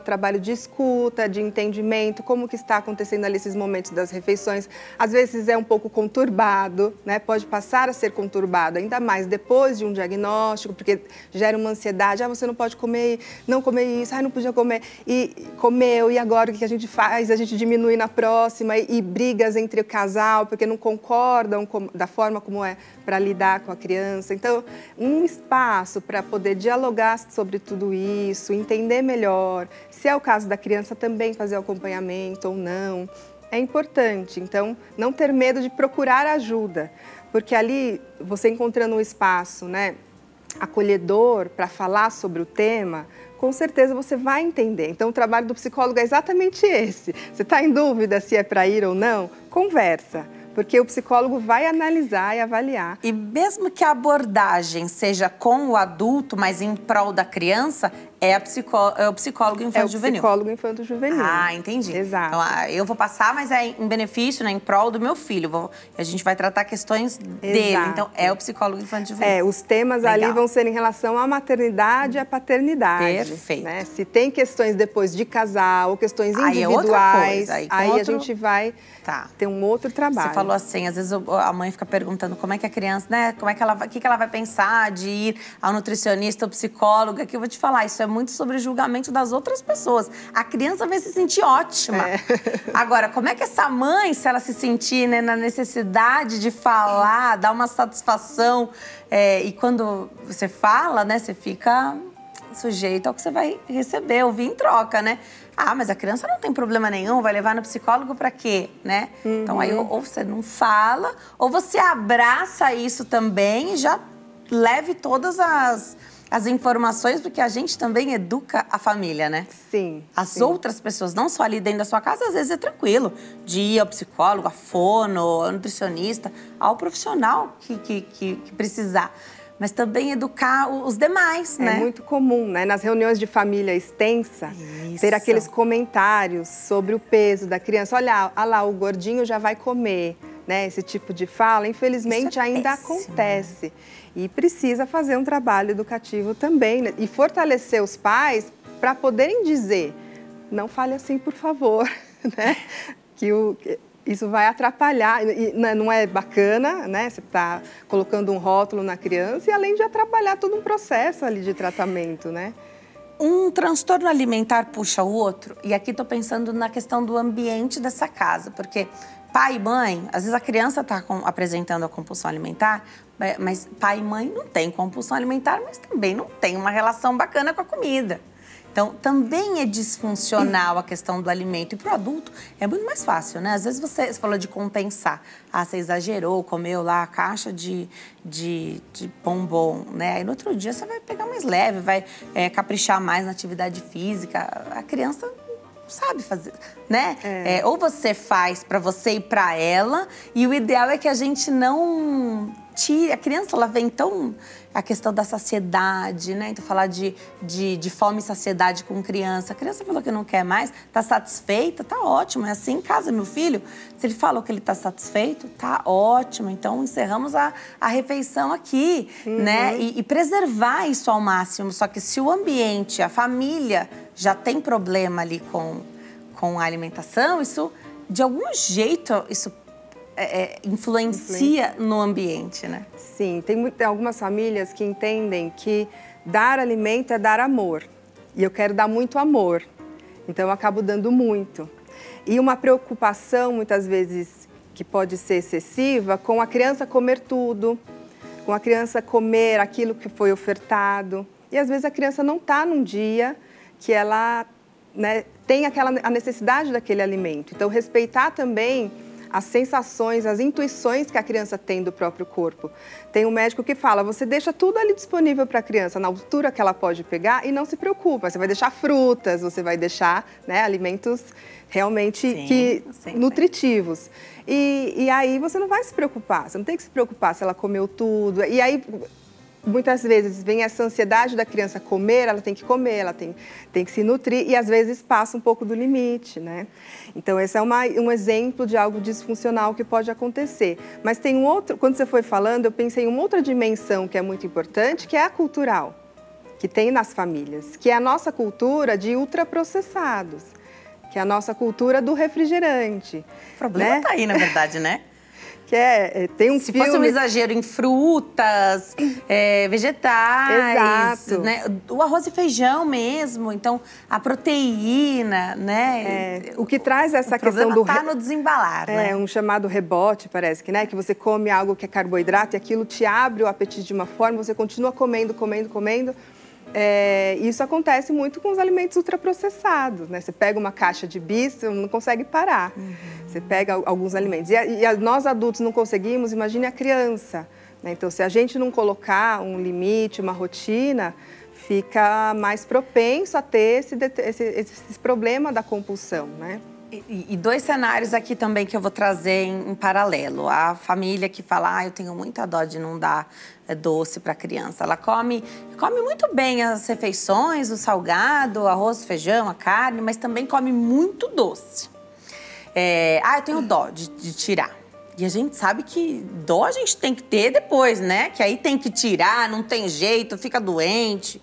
trabalho de escuta, de entendimento, como que está acontecendo ali esses momentos das refeições. Às vezes é um pouco conturbado, né? Pode passar a ser conturbado, ainda mais depois de um diagnóstico, porque gera uma ansiedade. Você não pode comer, não comer isso, não podia comer. E comeu, e agora o que a gente faz? A gente diminui na próxima, e brigas entre o casal, porque não concordam da forma como é para lidar com a criança. Então, um espaço para poder dialogar sobre tudo isso, entender melhor, se é o caso da criança também fazer o acompanhamento ou não, é importante. Então, não ter medo de procurar ajuda, porque ali, você encontrando um espaço, né, acolhedor para falar sobre o tema, com certeza você vai entender. Então, o trabalho do psicólogo é exatamente esse. Você está em dúvida se é para ir ou não? Conversa. Porque o psicólogo vai analisar e avaliar. E mesmo que a abordagem seja com o adulto, mas em prol da criança, é o psicólogo infanto-juvenil. É o psicólogo infanto-juvenil. Ah, entendi. Exato. Então, eu vou passar, mas é em benefício, né, em prol do meu filho. A gente vai tratar questões dele. Então, é o psicólogo infanto-juvenil. Os temas ali vão ser em relação à maternidade e à paternidade. Perfeito. Né? Se tem questões depois de casal ou questões individuais, é outra coisa. Aí a gente vai ter um outro trabalho. Você falou assim, às vezes a mãe fica perguntando como é que a criança, né, o que ela vai pensar de ir ao nutricionista ou psicólogo. Aqui eu vou te falar, isso é muito sobre o julgamento das outras pessoas. A criança vai se sentir ótima. Agora, como é que essa mãe, se ela se sentir, né, na necessidade de falar, dar uma satisfação, e quando você fala, né, você fica sujeito ao que você vai receber, ouvir em troca, né? Ah, mas a criança não tem problema nenhum, vai levar no psicólogo pra quê, né? Então aí ou você não fala, ou você abraça isso também e já leve todas as informações, porque a gente também educa a família, né? Sim. As outras pessoas, não só ali dentro da sua casa, às vezes é tranquilo de ir ao psicólogo, a fono, ao nutricionista, ao profissional que precisar. Mas também educar os demais, né? É muito comum, né? Nas reuniões de família extensa, ter aqueles comentários sobre o peso da criança. Olha lá, o gordinho já vai comer, né? Esse tipo de fala, infelizmente, ainda acontece. E precisa fazer um trabalho educativo também, né? E fortalecer os pais para poderem dizer, não fale assim, por favor, né? Isso vai atrapalhar, e não é bacana, né? Você está colocando um rótulo na criança e além de atrapalhar todo um processo ali de tratamento, né? Um transtorno alimentar puxa o outro, e aqui estou pensando na questão do ambiente dessa casa, porque pai e mãe, às vezes a criança está apresentando a compulsão alimentar, mas pai e mãe não tem compulsão alimentar, mas também não tem uma relação bacana com a comida. Então, também é disfuncional a questão do alimento. E para o adulto é muito mais fácil, né? Às vezes você falou de compensar. Ah, você exagerou, comeu lá a caixa de bombom, né? Aí no outro dia você vai pegar mais leve, vai caprichar mais na atividade física. A criança não sabe fazer, né? Ou você faz para você e para ela, e o ideal é que a gente não tire. A criança, ela vem tão... A questão da saciedade, né? Então, falar de fome e saciedade com criança. A criança falou que não quer mais, tá satisfeita, tá ótimo. É assim em casa, meu filho. Se ele falou que ele tá satisfeito, tá ótimo. Então, encerramos a refeição aqui, né? E preservar isso ao máximo. Só que se o ambiente, a família já tem problema ali com a alimentação, isso, de algum jeito, isso influencia no ambiente, né? Sim, tem algumas famílias que entendem que dar alimento é dar amor. E eu quero dar muito amor, então eu acabo dando muito. E uma preocupação, muitas vezes, que pode ser excessiva com a criança comer tudo, com a criança comer aquilo que foi ofertado. E às vezes a criança não está num dia que ela, né, tem a necessidade daquele alimento. Então, respeitar também as sensações, as intuições que a criança tem do próprio corpo. Tem um médico que fala, você deixa tudo ali disponível para a criança, na altura que ela pode pegar, e não se preocupa, você vai deixar frutas, você vai deixar, né, alimentos realmente nutritivos. E aí você não vai se preocupar, você não tem que se preocupar se ela comeu tudo. E aí, muitas vezes, vem essa ansiedade da criança comer, ela tem que comer, ela tem que se nutrir, e às vezes passa um pouco do limite, né? Então, esse é um exemplo de algo disfuncional que pode acontecer. Mas tem um outro, quando você foi falando, eu pensei em uma outra dimensão que é muito importante, que é a cultural, que tem nas famílias, que é a nossa cultura de ultraprocessados, que é a nossa cultura do refrigerante. O problema está aí, na verdade, né? Que tem um Se fosse um exagero em frutas, vegetais, exato, né? O arroz e feijão mesmo, então a proteína, né? O que traz essa questão do tá no desembalar, né? Um chamado rebote, parece que, né? Que você come algo que é carboidrato e aquilo te abre o apetite de uma forma, você continua comendo. Isso acontece muito com os alimentos ultraprocessados, né? Você pega uma caixa de bis, você não consegue parar. Você pega alguns alimentos. E nós adultos não conseguimos, imagine a criança, né? Então, se a gente não colocar um limite, uma rotina, fica mais propenso a ter esse problema da compulsão, né? E dois cenários aqui também que eu vou trazer em paralelo. A família que fala, eu tenho muita dó de não dar doce para a criança. Ela come muito bem as refeições, o salgado, o arroz, o feijão, a carne, mas também come muito doce. Eu tenho dó de tirar. E a gente sabe que dó a gente tem que ter depois, né? Que aí tem que tirar, não tem jeito, fica doente.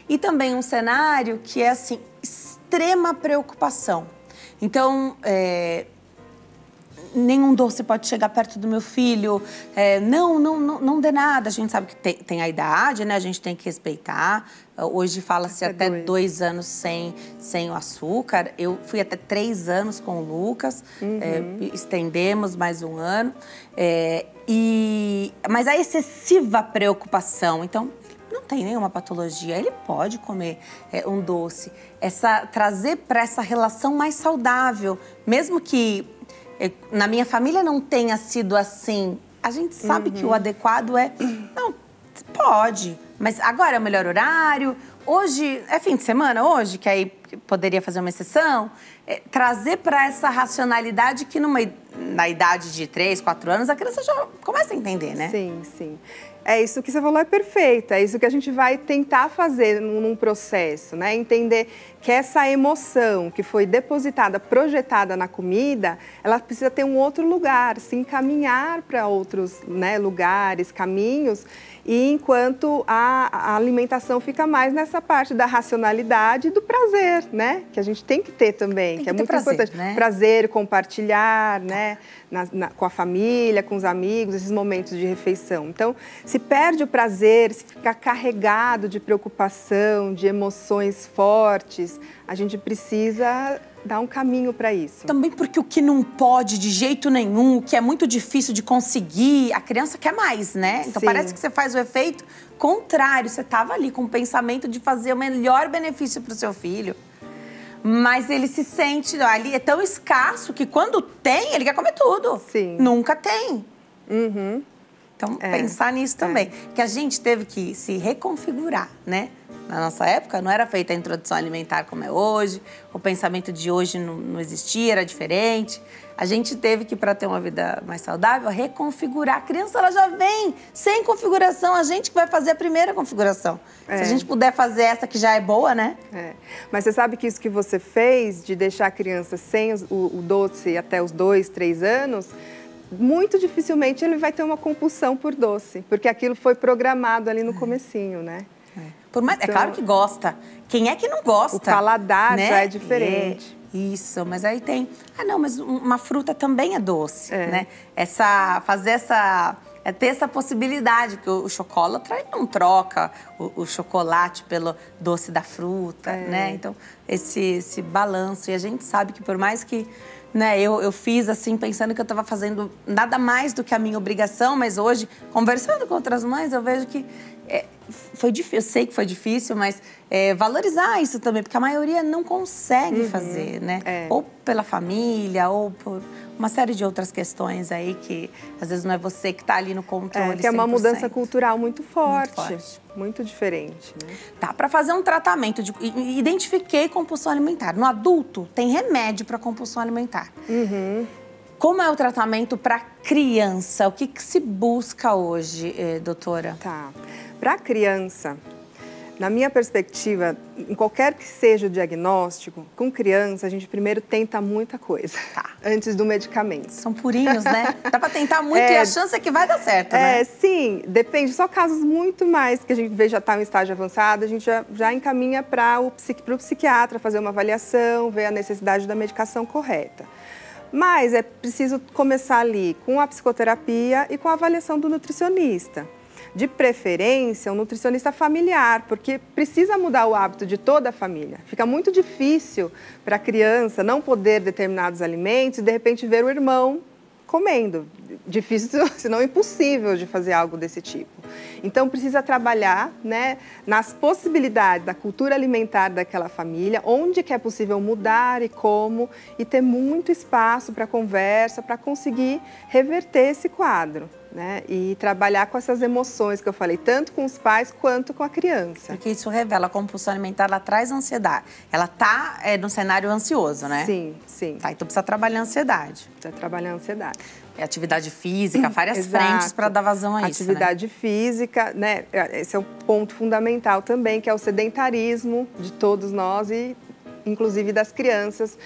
E também um cenário que é, assim, extrema preocupação. Então, nenhum doce pode chegar perto do meu filho, não dê nada. A gente sabe que tem a idade, né? A gente tem que respeitar. Hoje fala-se até 2 anos sem o açúcar. Eu fui até 3 anos com o Lucas, estendemos mais 1 ano. Mas a excessiva preocupação, então, não tem nenhuma patologia, ele pode comer um doce. Trazer para essa relação mais saudável, mesmo que na minha família não tenha sido assim, a gente sabe que o adequado não, pode, mas agora é o melhor horário, hoje é fim de semana, hoje, que aí poderia fazer uma exceção, trazer para essa racionalidade que na idade de 3, 4 anos, a criança já começa a entender, né? Sim, sim. Isso que você falou é perfeito, é isso que a gente vai tentar fazer num processo, né? Entender que essa emoção que foi depositada, projetada na comida, ela precisa ter um outro lugar, se encaminhar para outros, né, lugares, caminhos, e enquanto a alimentação fica mais nessa parte da racionalidade e do prazer, né? Que a gente tem que ter também, que é muito importante. Né? Prazer, compartilhar, né? Com a família, com os amigos, esses momentos de refeição. Então, se perde o prazer, se fica carregado de preocupação, de emoções fortes, a gente precisa dar um caminho para isso. Também porque o que não pode de jeito nenhum, o que é muito difícil de conseguir, a criança quer mais, né? Então, parece que você faz o efeito contrário. Você estava ali com o pensamento de fazer o melhor benefício para o seu filho. Mas ele se sente ali, é tão escasso que quando tem, ele quer comer tudo. Sim. Nunca tem. Então, pensar nisso também. Que a gente teve que se reconfigurar, né? Na nossa época, não era feita a introdução alimentar como é hoje. O pensamento de hoje não existia, era diferente. A gente teve que, para ter uma vida mais saudável, reconfigurar. A criança, ela já vem sem configuração. A gente que vai fazer a primeira configuração. Se a gente puder fazer essa que já é boa, né? Mas você sabe que isso que você fez, de deixar a criança sem o doce até os 2, 3 anos... muito dificilmente ele vai ter uma compulsão por doce, porque aquilo foi programado ali no comecinho, né? É claro que gosta. Quem é que não gosta? O paladar, né? Já é diferente. Isso, mas aí tem... mas uma fruta também é doce, né? Ter essa possibilidade, porque o chocolate não troca o chocolate pelo doce da fruta, né? Então, esse balanço. E a gente sabe que por mais que né? Eu fiz assim, pensando que eu estava fazendo nada mais do que a minha obrigação, mas hoje, conversando com outras mães, eu vejo que foi difícil, eu sei que foi difícil, mas valorizar isso também, porque a maioria não consegue fazer, né? Ou pela família, ou por uma série de outras questões aí que às vezes não é você que está ali no controle. Que é uma 100%. Mudança cultural muito forte, muito diferente, né? Tá, para fazer um tratamento, identifiquei compulsão alimentar. No adulto, tem remédio para compulsão alimentar. Como é o tratamento para criança? O que se busca hoje, doutora? Tá. Para criança, na minha perspectiva, em qualquer que seja o diagnóstico, com criança a gente primeiro tenta muita coisa, antes do medicamento. São purinhos, né? Dá para tentar muito e a chance é que vai dar certo, né? Sim, depende. Só casos muito mais que a gente vê já está em estágio avançado, a gente já encaminha para o psiquiatra fazer uma avaliação, ver a necessidade da medicação correta. Mas é preciso começar ali com a psicoterapia e com a avaliação do nutricionista. De preferência, um nutricionista familiar, porque precisa mudar o hábito de toda a família. Fica muito difícil para a criança não poder determinados alimentos e, de repente, ver o irmão comendo. Difícil, se não impossível, de fazer algo desse tipo. Então, precisa trabalhar, né, nas possibilidades da cultura alimentar daquela família, onde que é possível mudar e como, e ter muito espaço para conversa, para conseguir reverter esse quadro. Né? E trabalhar com essas emoções que eu falei, tanto com os pais quanto com a criança. Porque isso revela, a compulsão alimentar, ela traz ansiedade. Ela tá no cenário ansioso, né? Sim, sim. Tá, então precisa trabalhar a ansiedade. Precisa trabalhar a ansiedade. Atividade física, várias frentes para dar vazão a isso, Atividade física, né? Esse é um ponto fundamental também, que é o sedentarismo de todos nós e inclusive das crianças.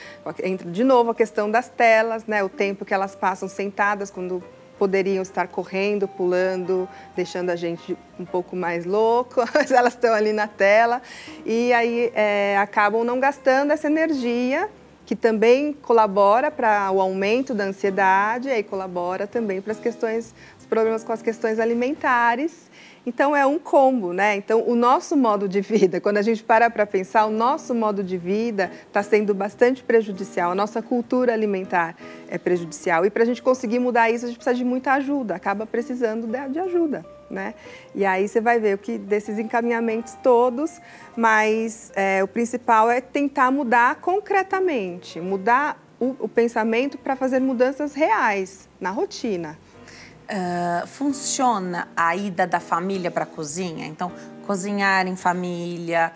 Entra de novo a questão das telas, né? O tempo que elas passam sentadas quando poderiam estar correndo, pulando, deixando a gente um pouco mais louco, mas elas estão ali na tela e aí acabam não gastando essa energia, que também colabora para o aumento da ansiedade e aí colabora também para os problemas com as questões alimentares. Então, é um combo, né? Então, o nosso modo de vida, quando a gente para pensar, o nosso modo de vida está sendo bastante prejudicial. A nossa cultura alimentar é prejudicial. E para a gente conseguir mudar isso, a gente precisa de muita ajuda. Acaba precisando de ajuda, né? E aí você vai ver o que desses encaminhamentos todos, mas o principal é tentar mudar concretamente, mudar o pensamento para fazer mudanças reais na rotina. Funciona a ida da família para a cozinha? Então, cozinhar em família,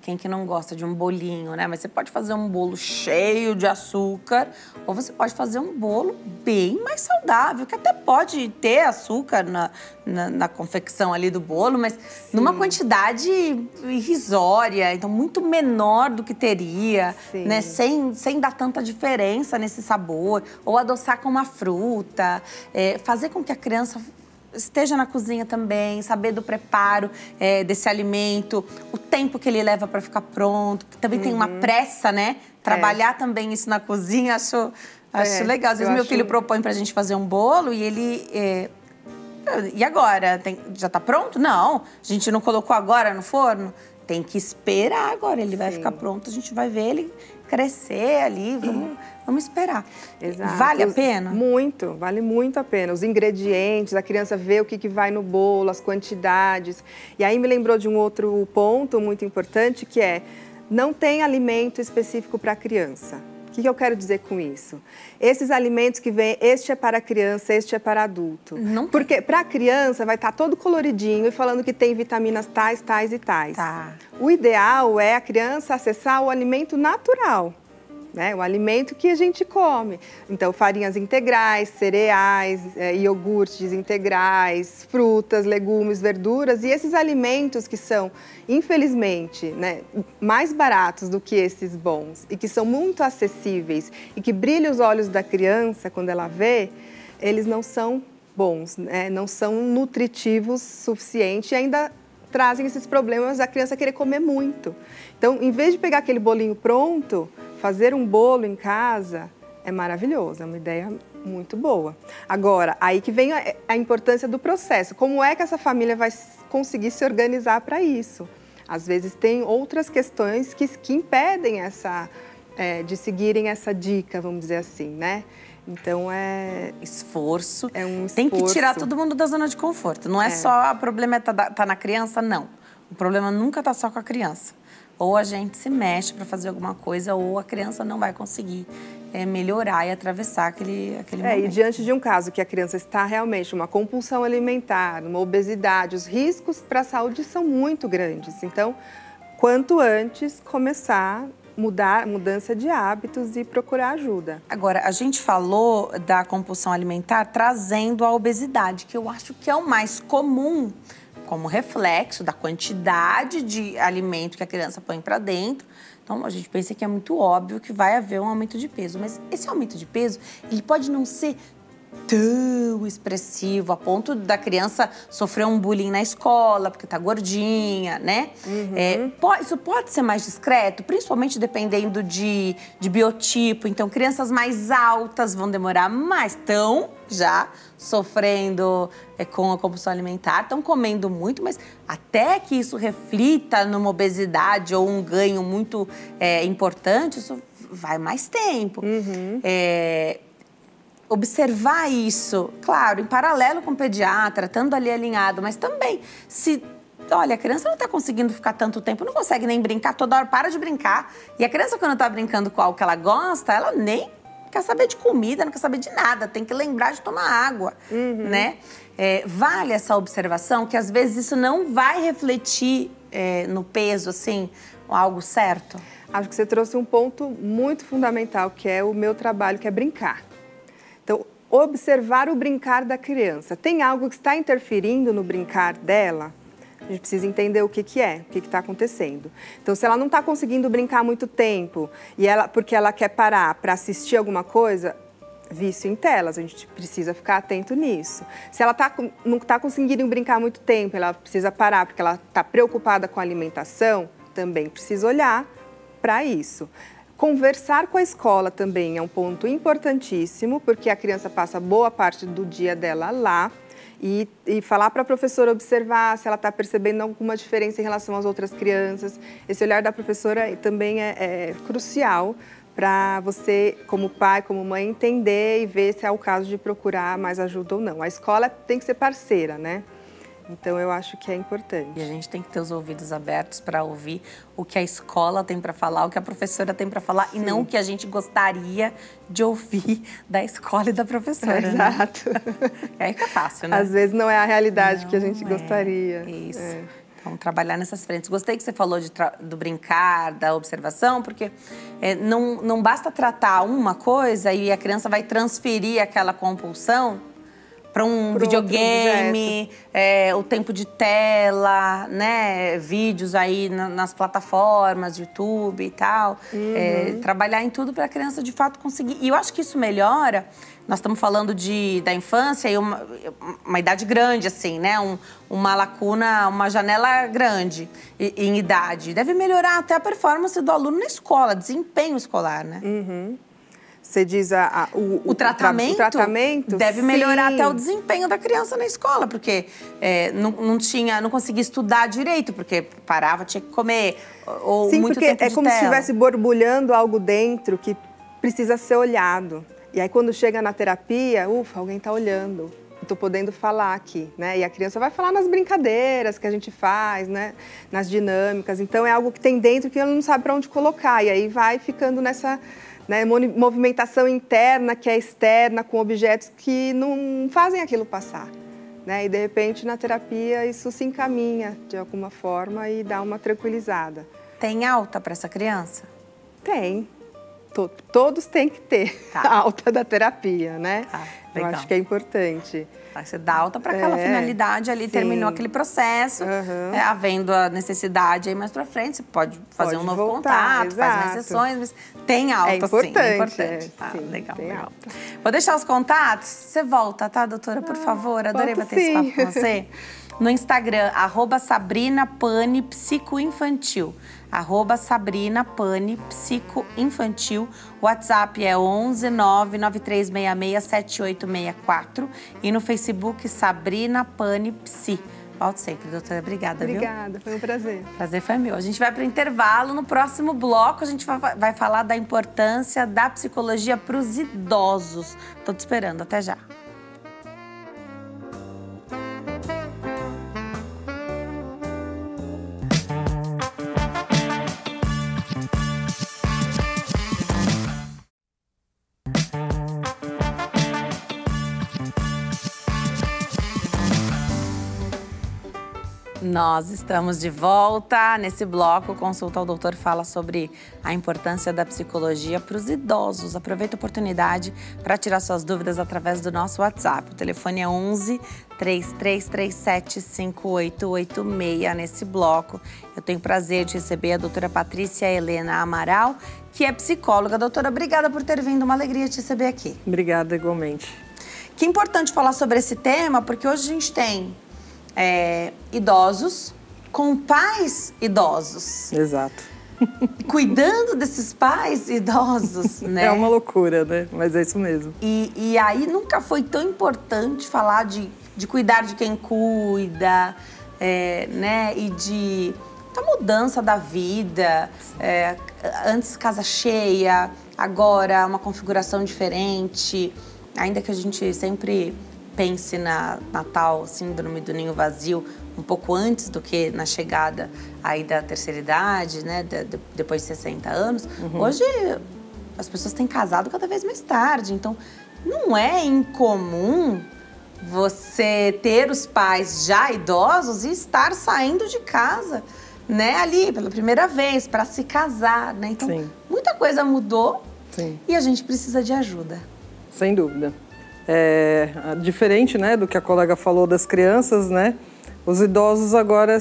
quem que não gosta de um bolinho, né? Mas você pode fazer um bolo cheio de açúcar ou você pode fazer um bolo bem mais saudável, que até pode ter açúcar na confecção ali do bolo, mas numa quantidade irrisória, então muito menor do que teria, né? Sem dar tanta diferença nesse sabor, ou adoçar com uma fruta, fazer com que a criança esteja na cozinha também, saber do preparo desse alimento, o tempo que ele leva para ficar pronto, que também tem uma pressa, né? Trabalhar também isso na cozinha, acho legal. Às vezes meu filho propõe pra gente fazer um bolo e ele... e agora? Já tá pronto? Não, a gente não colocou agora no forno? Tem que esperar agora, ele vai ficar pronto, a gente vai ver ele crescer ali, vamos esperar. Exato. Vale a pena? Muito, vale muito a pena. Os ingredientes, a criança vê o que vai no bolo, as quantidades. E aí me lembrou de um outro ponto muito importante, que não tem alimento específico para a criança. O que eu quero dizer com isso? Esses alimentos que vêm, este é para criança, este é para adulto. Porque para a criança vai estar todo coloridinho e falando que tem vitaminas tais, tais e tais. Tá. O ideal é a criança acessar o alimento natural, né? O alimento que a gente come. Então, farinhas integrais, cereais, iogurtes integrais, frutas, legumes, verduras. E esses alimentos que são, infelizmente, né, mais baratos do que esses bons e que são muito acessíveis e que brilham os olhos da criança quando ela vê, eles não são bons, né? Não são nutritivos suficiente e ainda trazem esses problemas da criança querer comer muito. Então, em vez de pegar aquele bolinho pronto, fazer um bolo em casa é maravilhoso, é uma ideia muito boa. Agora, aí que vem a importância do processo. Como é que essa família vai conseguir se organizar para isso? Às vezes tem outras questões que impedem de seguirem essa dica, vamos dizer assim, né? Então esforço. É um esforço. Tem que tirar todo mundo da zona de conforto. Não é só o problema tá na criança, não. O problema nunca tá só com a criança. Ou a gente se mexe para fazer alguma coisa, ou a criança não vai conseguir melhorar e atravessar aquele momento. E diante de um caso que a criança está realmente uma compulsão alimentar, uma obesidade, os riscos para a saúde são muito grandes. Então, quanto antes começar mudança de hábitos e procurar ajuda. Agora, a gente falou da compulsão alimentar trazendo a obesidade, que eu acho que é o mais comum, como reflexo da quantidade de alimento que a criança põe para dentro. Então, a gente pensa que é muito óbvio que vai haver um aumento de peso. Mas esse aumento de peso, ele pode não ser tão expressivo a ponto da criança sofrer um bullying na escola porque tá gordinha, né? Isso pode ser mais discreto, principalmente dependendo de biotipo. Então, crianças mais altas vão demorar mais, estão já sofrendo com a compulsão alimentar, estão comendo muito, mas até que isso reflita numa obesidade ou um ganho muito importante, isso vai mais tempo. Observar isso, claro, em paralelo com o pediatra, estando ali alinhado, mas também, olha, a criança não está conseguindo ficar tanto tempo, não consegue nem brincar, toda hora para de brincar. E a criança, quando está brincando com algo que ela gosta, ela nem quer saber de comida, não quer saber de nada, tem que lembrar de tomar água, né? Vale essa observação, que às vezes isso não vai refletir no peso, assim, algo certo? Acho que você trouxe um ponto muito fundamental, que é o meu trabalho, que é brincar. Então, observar o brincar da criança. Tem algo que está interferindo no brincar dela? A gente precisa entender o que está acontecendo. Então, se ela não está conseguindo brincar muito tempo, porque ela quer parar para assistir alguma coisa, vício em telas, a gente precisa ficar atento nisso. Se ela não está conseguindo brincar muito tempo, ela precisa parar porque ela está preocupada com a alimentação, também precisa olhar para isso. Conversar com a escola também é um ponto importantíssimo, porque a criança passa boa parte do dia dela lá e falar para a professora observar se ela está percebendo alguma diferença em relação às outras crianças. Esse olhar da professora também é crucial para você, como pai, como mãe, entender e ver se é o caso de procurar mais ajuda ou não. A escola tem que ser parceira, né? Então, eu acho que é importante. E a gente tem que ter os ouvidos abertos para ouvir o que a escola tem para falar, o que a professora tem para falar, e não o que a gente gostaria de ouvir da escola e da professora. Exato. Né? Aí fica fácil, né? Às vezes não é a realidade que a gente gostaria. Isso. Então, trabalhar nessas frentes. Gostei que você falou do brincar, da observação, porque não basta tratar uma coisa e a criança vai transferir aquela compulsão para um videogame, o tempo de tela, né? Vídeos aí nas plataformas, YouTube e tal. Trabalhar em tudo para a criança, de fato, conseguir. E eu acho que isso melhora. Nós estamos falando da infância e uma idade grande, assim, né? Uma lacuna, uma janela grande em idade. Deve melhorar até a performance do aluno na escola, desempenho escolar, né? Você diz o tratamento deve melhorar até o desempenho da criança na escola, porque não conseguia estudar direito, porque parava, tinha que comer, ou muito porque tempo de como tela. se estivesse borbulhando algo dentro que precisa ser olhado. E aí, quando chega na terapia, alguém está olhando. Estou podendo falar aqui, né? E a criança vai falar nas brincadeiras que a gente faz, né? Nas dinâmicas. Então, é algo que tem dentro que ela não sabe para onde colocar. E aí vai ficando nessa... Né, movimentação interna que é externa, com objetos que não fazem aquilo passar. Né? E, de repente, na terapia, isso se encaminha de alguma forma e dá uma tranquilizada. Tem alta para essa criança? Tem. Todos têm que ter a alta da terapia, né? Eu acho que é importante. Você dá alta para aquela finalidade ali, terminou aquele processo, havendo a necessidade aí mais para frente, você pode fazer um novo contato, faz mais sessões, mas tem alta, importante, sim, é importante. Legal, legal. Vou deixar os contatos, você volta, tá, doutora? Por favor, adorei bater esse papo com você. No Instagram, @SabrinaPani_psicoinfantil. @SabrinaPani_psicoinfantil. O WhatsApp é 11 993667864. E no Facebook, Sabrina Pani Psi. Volte sempre, doutora. Obrigada, Obrigada, viu? foi um prazer. Prazer foi meu. A gente vai para o intervalo. No próximo bloco, a gente vai falar da importância da psicologia para os idosos. Tô te esperando. Até já. Nós estamos de volta. Nesse bloco, o Consulta ao Doutor fala sobre a importância da psicologia para os idosos. Aproveita a oportunidade para tirar suas dúvidas através do nosso WhatsApp. O telefone é 11 3337 5886. Nesse bloco, eu tenho o prazer de receber a doutora Patrícia Helena Amaral, que é psicóloga. Doutora, obrigada por ter vindo. Uma alegria te receber aqui. Obrigada, igualmente. Que importante falar sobre esse tema, porque hoje a gente tem idosos com pais idosos. Exato. Cuidando desses pais idosos, né? É uma loucura, né? Mas é isso mesmo. E aí nunca foi tão importante falar de cuidar de quem cuida, né? E da mudança da vida. Antes casa cheia, agora uma configuração diferente. Ainda que a gente sempre pense na tal síndrome do ninho vazio um pouco antes do que na chegada aí da terceira idade, né, depois de 60 anos. Hoje as pessoas têm casado cada vez mais tarde, então não é incomum você ter os pais já idosos e estar saindo de casa, né, ali pela primeira vez para se casar, né? Então, sim, muita coisa mudou. Sim. E a gente precisa de ajuda. Sem dúvida. Diferente, né, do que a colega falou das crianças, né? Os idosos agora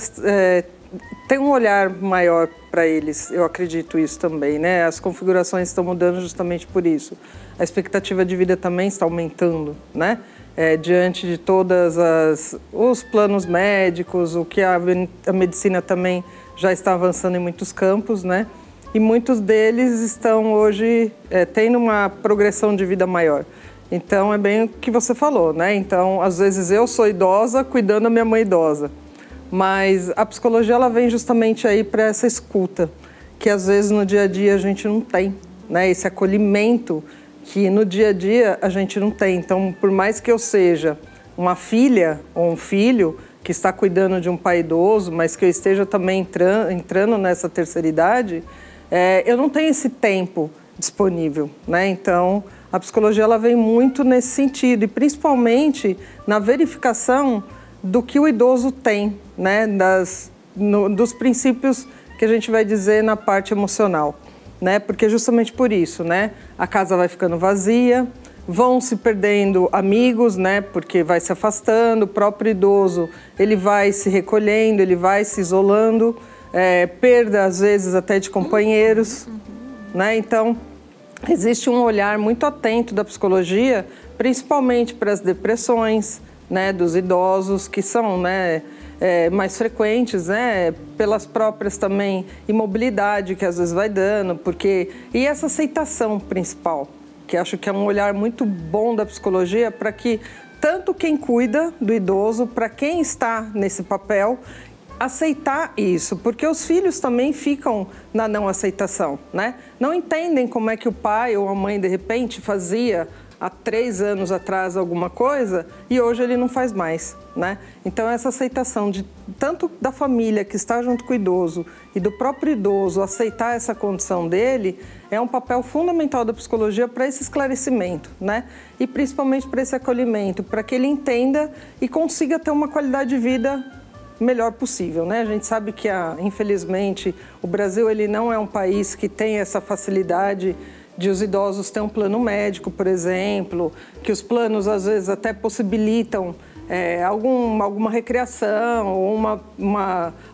têm um olhar maior para eles, eu acredito isso também, né? As configurações estão mudando justamente por isso. A expectativa de vida também está aumentando, né? Diante de todas os planos médicos, o que a medicina também já está avançando em muitos campos, né? E muitos deles estão hoje tendo uma progressão de vida maior. Então, é bem o que você falou, né? Então, às vezes eu sou idosa cuidando da minha mãe idosa. Mas a psicologia, ela vem justamente aí para essa escuta, que às vezes no dia a dia a gente não tem, né? Esse acolhimento que no dia a dia a gente não tem. Então, por mais que eu seja uma filha ou um filho que está cuidando de um pai idoso, mas que eu esteja também entrando nessa terceira idade, eu não tenho esse tempo disponível, né? Então, a psicologia ela vem muito nesse sentido e principalmente na verificação do que o idoso tem, né? Dos princípios que a gente vai dizer na parte emocional, né? Porque justamente por isso, né? A casa vai ficando vazia, vão se perdendo amigos, né? Porque vai se afastando, o próprio idoso ele vai se recolhendo, ele vai se isolando, perda às vezes até de companheiros, né? Então existe um olhar muito atento da psicologia, principalmente para as depressões, né, dos idosos, que são, né, mais frequentes, né, pelas próprias também imobilidade que às vezes vai dando, e essa aceitação principal, que acho que é um olhar muito bom da psicologia para que tanto quem cuida do idoso, para quem está nesse papel, aceitar isso, porque os filhos também ficam na não aceitação, né? Não entendem como é que o pai ou a mãe, de repente, fazia há 3 anos atrás alguma coisa e hoje ele não faz mais, né? Então, essa aceitação tanto da família que está junto com o idoso e do próprio idoso aceitar essa condição dele é um papel fundamental da psicologia para esse esclarecimento, né? E principalmente para esse acolhimento, para que ele entenda e consiga ter uma qualidade de vida melhor possível, né? A gente sabe que, infelizmente, o Brasil ele não é um país que tem essa facilidade de os idosos ter um plano médico, por exemplo, que os planos às vezes até possibilitam alguma recreação ou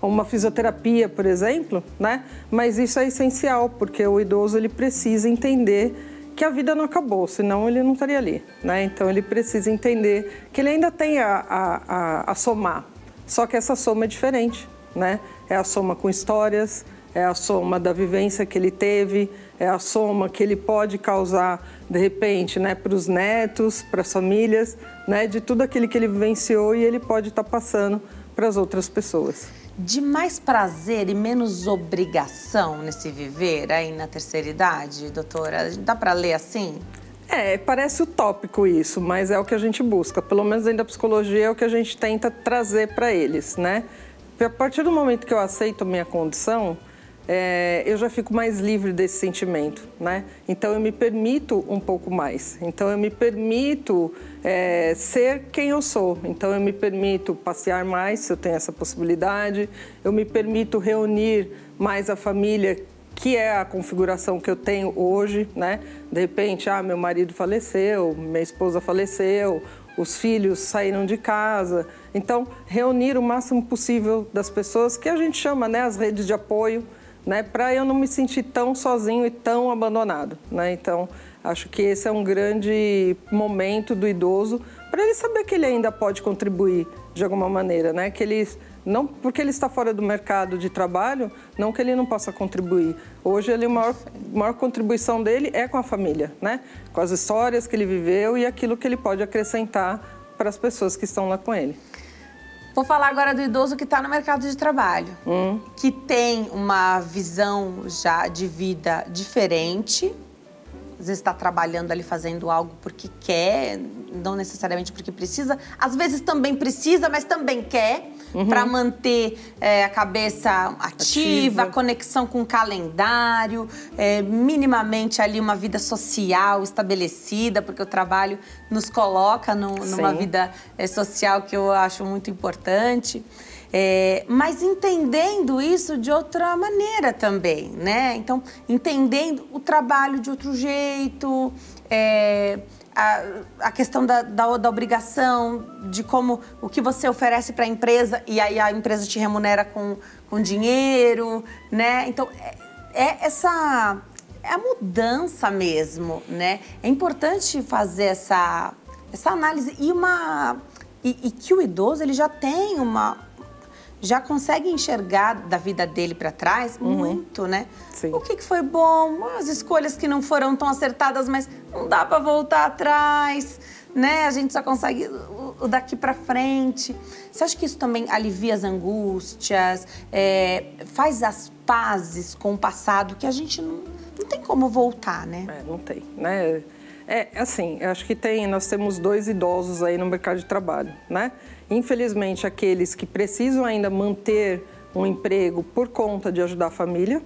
uma fisioterapia, por exemplo, né? Mas isso é essencial, porque o idoso ele precisa entender que a vida não acabou, senão ele não estaria ali, né? Então ele precisa entender que ele ainda tem a somar. Só que essa soma é diferente, né? É a soma com histórias, é a soma da vivência que ele teve, é a soma que ele pode causar, de repente, né, para os netos, para as famílias, né, de tudo aquilo que ele vivenciou e ele pode estar passando para as outras pessoas. De mais prazer e menos obrigação nesse viver aí na terceira idade, doutora? Dá para ler assim? Parece utópico isso, mas é o que a gente busca. Pelo menos dentro da psicologia é o que a gente tenta trazer para eles, né? A partir do momento que eu aceito a minha condição, eu já fico mais livre desse sentimento, né? Então eu me permito um pouco mais. Então eu me permito ser quem eu sou. Então eu me permito passear mais, se eu tenho essa possibilidade. Eu me permito reunir mais a família, que é a configuração que eu tenho hoje, né? De repente, meu marido faleceu, minha esposa faleceu, os filhos saíram de casa. Então, reunir o máximo possível das pessoas, que a gente chama, né, as redes de apoio, né, para eu não me sentir tão sozinho e tão abandonado, né? Então, acho que esse é um grande momento do idoso para ele saber que ele ainda pode contribuir de alguma maneira, né? Que ele não, porque ele está fora do mercado de trabalho, não que ele não possa contribuir. Hoje, a maior contribuição dele é com a família, né? Com as histórias que ele viveu e aquilo que ele pode acrescentar para as pessoas que estão lá com ele. Vou falar agora do idoso que está no mercado de trabalho, que tem uma visão já de vida diferente. Às vezes está trabalhando ali, fazendo algo porque quer, não necessariamente porque precisa. Às vezes também precisa, mas também quer, para manter a cabeça ativa, a conexão com o calendário, minimamente ali uma vida social estabelecida, porque o trabalho nos coloca numa vida social que eu acho muito importante. Mas entendendo isso de outra maneira também, né? Então, entendendo o trabalho de outro jeito, a questão da obrigação, de como o que você oferece para a empresa e aí a empresa te remunera com dinheiro, né? Então, é a mudança mesmo, né? É importante fazer essa análise e que o idoso ele já consegue enxergar da vida dele para trás muito, né? Sim. O que foi bom, as escolhas que não foram tão acertadas, mas não dá para voltar atrás, né? A gente só consegue o daqui para frente. Você acha que isso também alivia as angústias, faz as pazes com o passado, que a gente não tem como voltar, né? Não tem, né? Assim, eu acho que nós temos 2 idosos aí no mercado de trabalho, né? Infelizmente, aqueles que precisam ainda manter um emprego por conta de ajudar a família,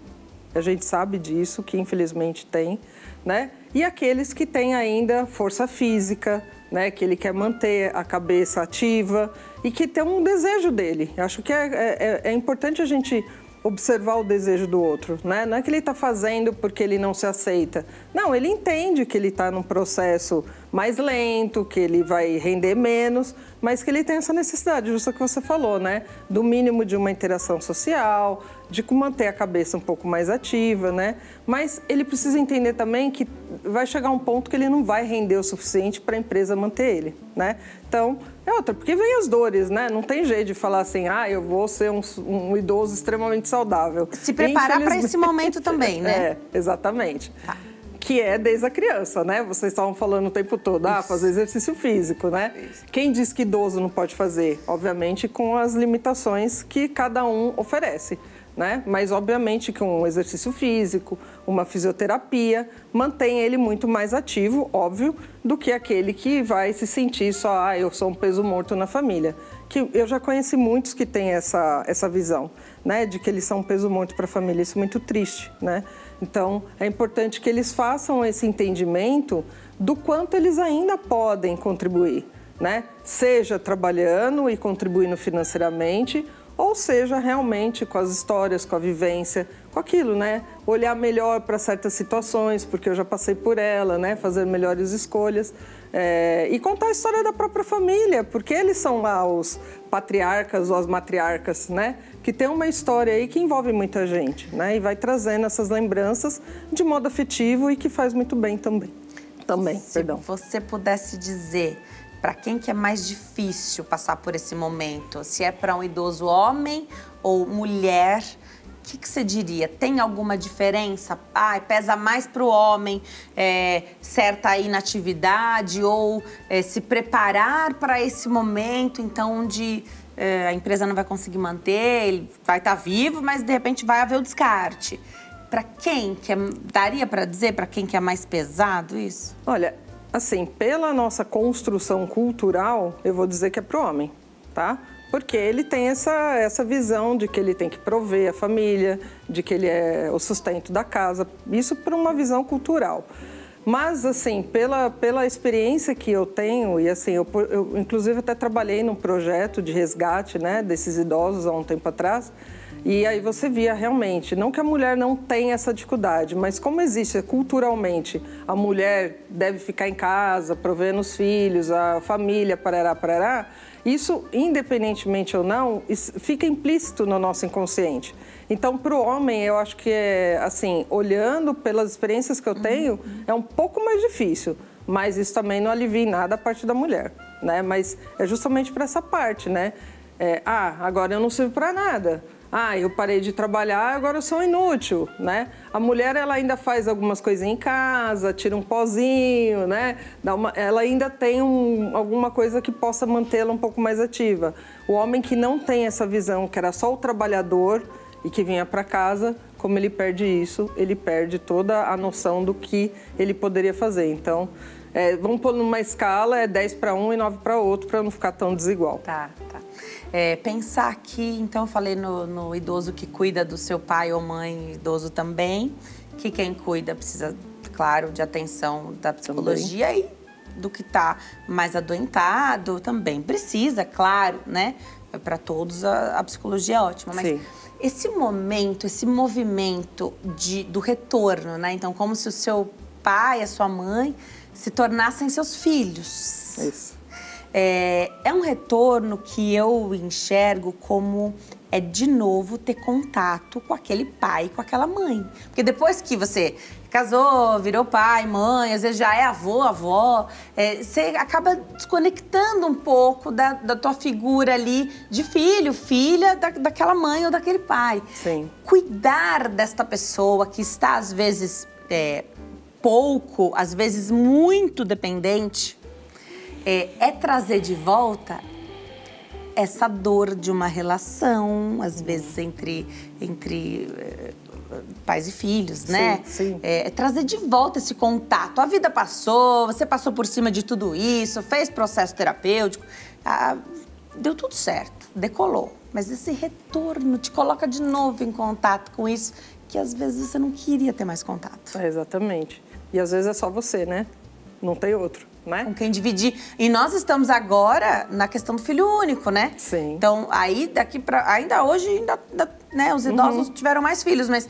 a gente sabe disso, que infelizmente tem, né? E aqueles que têm ainda força física, né? Que ele quer manter a cabeça ativa e que tem um desejo dele. Eu acho que é importante a gente observar o desejo do outro, né? Não é que ele está fazendo porque ele não se aceita. Não, ele entende que ele está num processo mais lento, que ele vai render menos, mas que ele tem essa necessidade, justo o que você falou, né? Do mínimo de uma interação social, de manter a cabeça um pouco mais ativa, né? Mas ele precisa entender também que vai chegar um ponto que ele não vai render o suficiente para a empresa manter ele, né? Então, porque vem as dores, né? Não tem jeito de falar assim, eu vou ser um idoso extremamente saudável. Se preparar para esse momento também, né? Exatamente. Tá. Que é desde a criança, né? Vocês estavam falando o tempo todo, fazer exercício físico, né? Isso. Quem diz que idoso não pode fazer? Obviamente com as limitações que cada um oferece, né? Mas obviamente que um exercício físico, uma fisioterapia, mantém ele muito mais ativo, óbvio, do que aquele que vai se sentir só, eu sou um peso morto na família. Que eu já conheci muitos que têm essa visão, né? De que eles são um peso morto para a família, isso é muito triste, né? Então, é importante que eles façam esse entendimento do quanto eles ainda podem contribuir, né? Seja trabalhando e contribuindo financeiramente, ou seja, realmente com as histórias, com a vivência, com aquilo, né? Olhar melhor para certas situações, porque eu já passei por ela, né? Fazer melhores escolhas. E contar a história da própria família, porque eles são lá os patriarcas ou as matriarcas, né? Que tem uma história aí que envolve muita gente, né? E vai trazendo essas lembranças de modo afetivo e que faz muito bem também. Se você pudesse dizer para quem que é mais difícil passar por esse momento, se é para um idoso homem ou mulher que você diria? Tem alguma diferença? Pesa mais para o homem certa inatividade ou se preparar para esse momento, então, onde a empresa não vai conseguir manter, ele vai estar vivo, mas de repente vai haver o descarte. Para quem que daria para dizer para quem que é mais pesado isso? Olha, assim, pela nossa construção cultural, eu vou dizer que é pro homem, tá? Porque ele tem essa visão de que ele tem que prover a família, de que ele é o sustento da casa, isso por uma visão cultural. Mas, assim, pela experiência que eu tenho, e assim, eu inclusive até trabalhei num projeto de resgate, né, desses idosos há um tempo atrás, e aí você via realmente, não que a mulher não tenha essa dificuldade, mas como existe culturalmente, a mulher deve ficar em casa, provendo os filhos, a família, parará, parará, isso, independentemente ou não, fica implícito no nosso inconsciente. Então, para o homem, eu acho que assim, olhando pelas experiências que eu tenho, é um pouco mais difícil, mas isso também não alivia em nada a parte da mulher, né? Mas é justamente para essa parte, né? Agora eu não sirvo para nada. Eu parei de trabalhar, agora eu sou inútil, né? A mulher, ela ainda faz algumas coisinhas em casa, tira um pozinho, né? Ela ainda tem alguma coisa que possa mantê-la um pouco mais ativa. O homem que não tem essa visão, que era só o trabalhador e que vinha para casa, como ele perde isso, ele perde toda a noção do que ele poderia fazer. Então, vamos pôr numa escala, 10 para um e 9 para outro, para não ficar tão desigual. Tá. Pensar aqui, então eu falei no idoso que cuida do seu pai ou mãe, idoso também, que quem cuida precisa, claro, de atenção da psicologia também. E do que está mais adoentado também precisa, claro, né? Para todos a psicologia é ótima, mas sim. Esse momento, esse movimento do retorno, né? Então, como se o seu pai, a sua mãe se tornassem seus filhos. Isso. É um retorno que eu enxergo como de novo ter contato com aquele pai, com aquela mãe. Porque depois que você casou, virou pai, mãe, às vezes já é avô, avó, você acaba desconectando um pouco da tua figura ali de filho, filha daquela mãe ou daquele pai. Sim. Cuidar desta pessoa que está, às vezes, pouco, às vezes muito dependente, trazer de volta essa dor de uma relação, às vezes entre pais e filhos, né? Sim. Trazer de volta esse contato. A vida passou, você passou por cima de tudo isso, fez processo terapêutico, deu tudo certo, decolou. Mas esse retorno te coloca de novo em contato com isso que às vezes você não queria ter mais contato. Exatamente. E às vezes é só você, né? Não tem outro, né? Com quem dividir. E nós estamos agora na questão do filho único, né? Sim. Então, aí daqui para ainda hoje, né, os idosos tiveram mais filhos, mas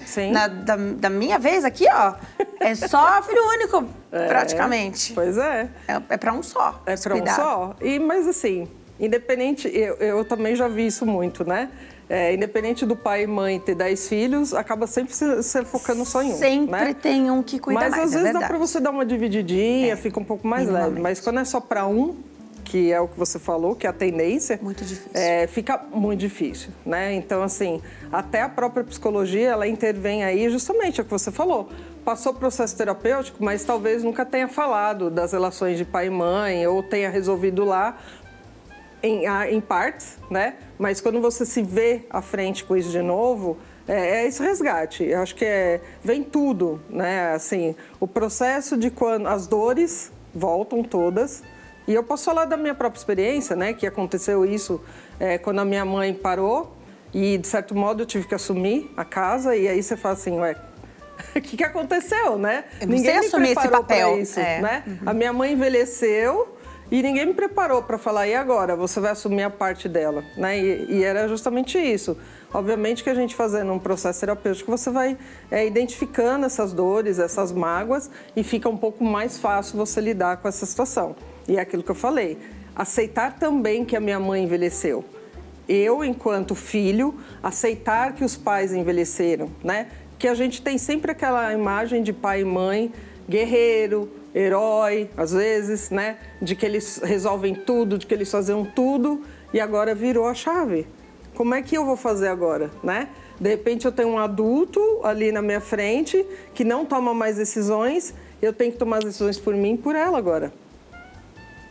da minha vez aqui, ó, é só filho único, praticamente. Pois é. É para um só. É para um só. Mas assim, independente, eu também já vi isso muito, né? Independente do pai e mãe ter 10 filhos, acaba sempre se focando só em um. Sempre, né? Tem um que cuida mais, Mas às vezes dá para você dar uma divididinha, fica um pouco mais leve. Mas quando é só para um, que é o que você falou, que é a tendência... Muito difícil. Fica muito difícil, né? Então, assim, até a própria psicologia, ela intervém aí justamente, é o que você falou. Passou processo terapêutico, mas talvez nunca tenha falado das relações de pai e mãe, ou tenha resolvido lá, em partes, né? Mas quando você se vê à frente com isso de novo, esse resgate. Eu acho que vem tudo, né? Assim, o processo de quando as dores voltam todas. E eu posso falar da minha própria experiência, né? Que aconteceu isso quando a minha mãe parou e, de certo modo, eu tive que assumir a casa. E aí você fala assim, o que aconteceu, né? Ninguém me preparou para isso, né? A minha mãe envelheceu. E ninguém me preparou para falar, e agora? Você vai assumir a parte dela, né? E era justamente isso. Obviamente que a gente fazendo um processo terapêutico, você vai identificando essas dores, essas mágoas, e fica um pouco mais fácil você lidar com essa situação. E é aquilo que eu falei, aceitar também que a minha mãe envelheceu. Eu, enquanto filho, aceitar que os pais envelheceram, né? Que a gente tem sempre aquela imagem de pai e mãe, guerreiro, herói, às vezes, né? De que eles resolvem tudo, de que eles faziam tudo e agora virou a chave. como é que eu vou fazer agora, né? De repente eu tenho um adulto ali na minha frente que não toma mais decisões, eu tenho que tomar as decisões por mim e por ela agora,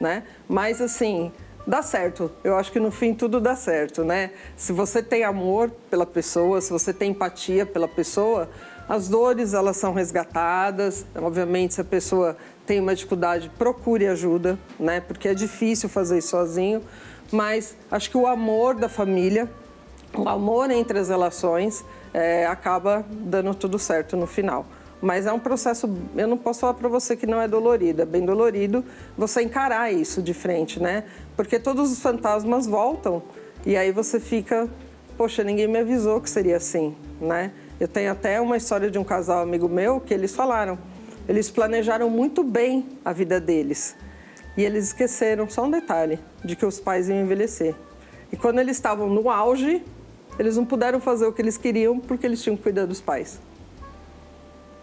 né? Mas assim, dá certo. Eu acho que no fim tudo dá certo, né? Se você tem amor pela pessoa, se você tem empatia pela pessoa, as dores, elas são resgatadas. Obviamente, se a pessoa tem uma dificuldade, procure ajuda, né? Porque é difícil fazer isso sozinho. Mas acho que o amor da família, o amor entre as relações, acaba dando tudo certo no final. Mas é um processo, eu não posso falar para você que não é dolorido, é bem dolorido você encarar isso de frente, né? Porque todos os fantasmas voltam e aí você fica, poxa, ninguém me avisou que seria assim, né? Eu tenho até uma história de um casal amigo meu que eles falaram, eles planejaram muito bem a vida deles e eles esqueceram, só um detalhe, de que os pais iam envelhecer. E quando eles estavam no auge, eles não puderam fazer o que eles queriam porque eles tinham que cuidar dos pais.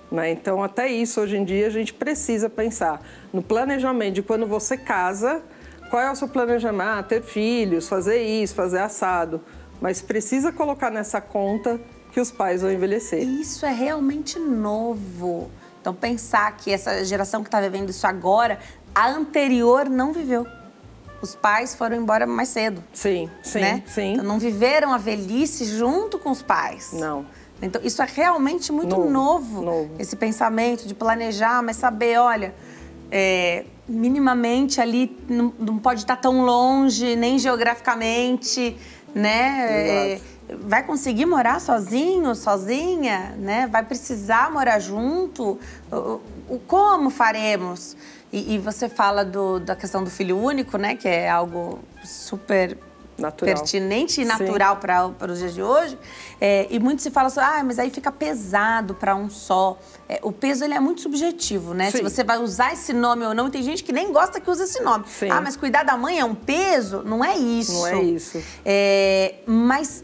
Né? Então, até isso, hoje em dia, a gente precisa pensar no planejamento de quando você casa, qual é o seu planejamento? Ah, ter filhos, fazer isso, fazer assado. Mas precisa colocar nessa conta que os pais vão envelhecer. Isso é realmente novo. Então, pensar que essa geração que está vivendo isso agora, a anterior não viveu. Os pais foram embora mais cedo. Sim, sim, né? sim. Então, não viveram a velhice junto com os pais. Não. Então, isso é realmente muito novo, esse pensamento de planejar, mas saber, olha, minimamente ali não pode estar tão longe, nem geograficamente, né? Vai conseguir morar sozinho, sozinha, né? Vai precisar morar junto? Como faremos? E você fala da questão do filho único, né? Que é algo super natural, pertinente e natural para os dias de hoje. E muito se fala assim, mas aí fica pesado para um só. O peso, ele é muito subjetivo, né? Sim. Se você vai usar esse nome ou não, tem gente que nem gosta que use esse nome. Sim. Mas cuidar da mãe é um peso? Não é isso. Não é isso. Mas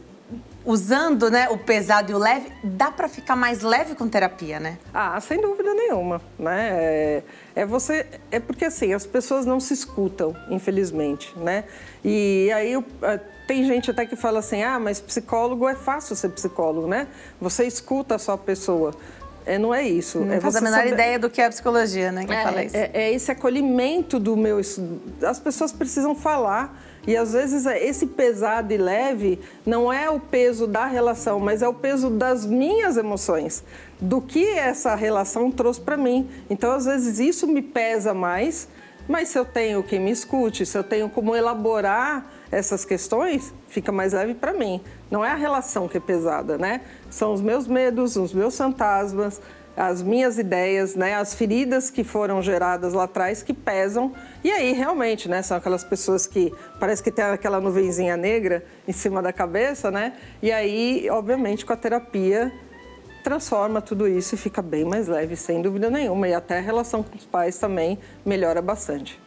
usando, né, o pesado e o leve, dá para ficar mais leve com terapia, né? Sem dúvida nenhuma, né? É porque assim, as pessoas não se escutam, infelizmente, né? E aí tem gente até que fala assim, mas psicólogo é fácil ser psicólogo, né? Você escuta só a pessoa. Não é isso. Não faz a menor ideia do que é a psicologia, né? Quem fala isso. É esse acolhimento do meu... As pessoas precisam falar. E às vezes esse pesado e leve não é o peso da relação, mas é o peso das minhas emoções, do que essa relação trouxe para mim. Então, às vezes, isso me pesa mais, mas se eu tenho quem me escute, se eu tenho como elaborar essas questões, fica mais leve para mim. Não é a relação que é pesada, né? São os meus medos, os meus fantasmas, as minhas ideias, né, as feridas que foram geradas lá atrás que pesam. E aí, realmente, né, são aquelas pessoas que parece que tem aquela nuvenzinha negra em cima da cabeça, né? E aí, obviamente, com a terapia, transforma tudo isso e fica bem mais leve, sem dúvida nenhuma. E até a relação com os pais também melhora bastante.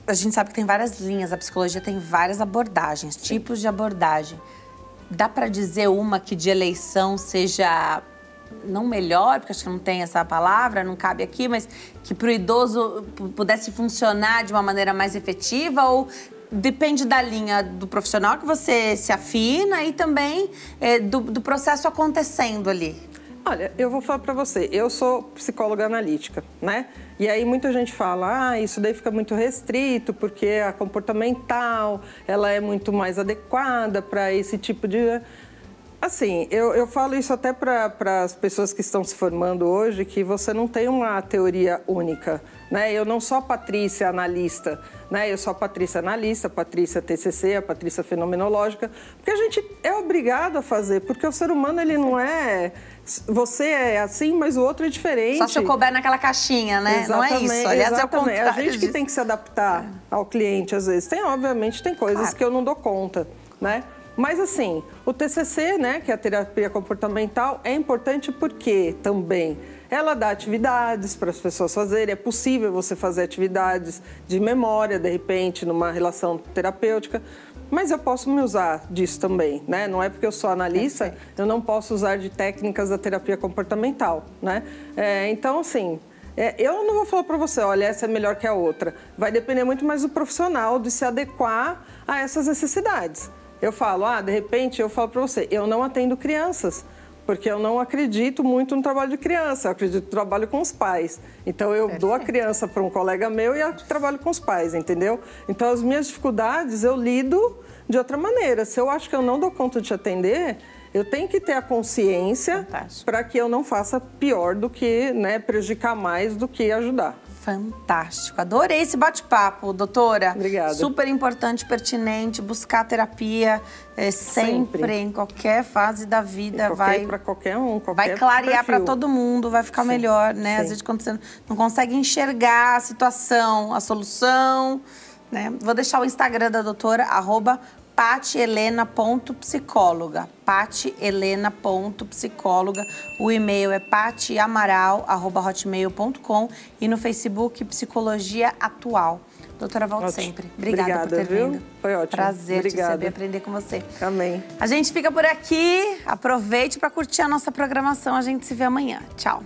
A gente sabe que tem várias linhas, a psicologia tem várias abordagens, tipos de abordagem. Dá para dizer uma que de eleição seja não melhor, porque acho que não tem essa palavra, não cabe aqui, mas que para o idoso pudesse funcionar de uma maneira mais efetiva, ou depende da linha do profissional que você se afina e também do processo acontecendo ali? Olha, eu vou falar para você, eu sou psicóloga analítica, né? E aí muita gente fala, isso daí fica muito restrito, porque a comportamental, ela é muito mais adequada para esse tipo de... Assim, eu falo isso até para as pessoas que estão se formando hoje, que você não tem uma teoria única, né? Eu não sou a Patrícia analista, né? Eu sou a Patrícia analista, a Patrícia TCC, a Patrícia fenomenológica, porque a gente é obrigado a fazer, porque o ser humano, ele não é... Você é assim, mas o outro é diferente. Só se eu couber naquela caixinha, né? Exatamente, não é isso. Aliás, exatamente. É o a gente que tem que se adaptar ao cliente, às vezes. Obviamente, tem coisas que eu não dou conta, né? Mas, assim, o TCC, né, que é a terapia comportamental, é importante porque também ela dá atividades para as pessoas fazerem. É possível você fazer atividades de memória, de repente, numa relação terapêutica. Mas eu posso me usar disso também, né? Não é porque eu sou analista, eu não posso usar de técnicas da terapia comportamental, né? Então, assim, Eu não vou falar para você, olha, essa é melhor que a outra. Vai depender muito mais do profissional de se adequar a essas necessidades. Eu falo, de repente, eu falo para você, eu não atendo crianças, porque eu não acredito muito no trabalho de criança, eu acredito no trabalho com os pais. Então, eu dou a criança para um colega meu e eu trabalho com os pais, entendeu? Então, as minhas dificuldades eu lido de outra maneira. Se eu acho que eu não dou conta de te atender, eu tenho que ter a consciência para que eu não faça pior do que, né, prejudicar mais do que ajudar. Fantástico. Adorei esse bate-papo, doutora. Obrigada. Super importante, pertinente, buscar terapia sempre, em qualquer fase da vida. Vai para qualquer um, vai clarear para todo mundo, vai ficar melhor, né? Às vezes quando você não consegue enxergar a situação, a solução, né? Vou deixar o Instagram da doutora, @patihelena.psicóloga, patihelena.psicóloga. O e-mail é patiamaral@hotmail.com e no Facebook Psicologia Atual. Doutora, volte sempre. Obrigada por ter vindo. Foi ótimo. Prazer te receber, aprender com você. Amém. A gente fica por aqui. Aproveite para curtir a nossa programação. A gente se vê amanhã. Tchau.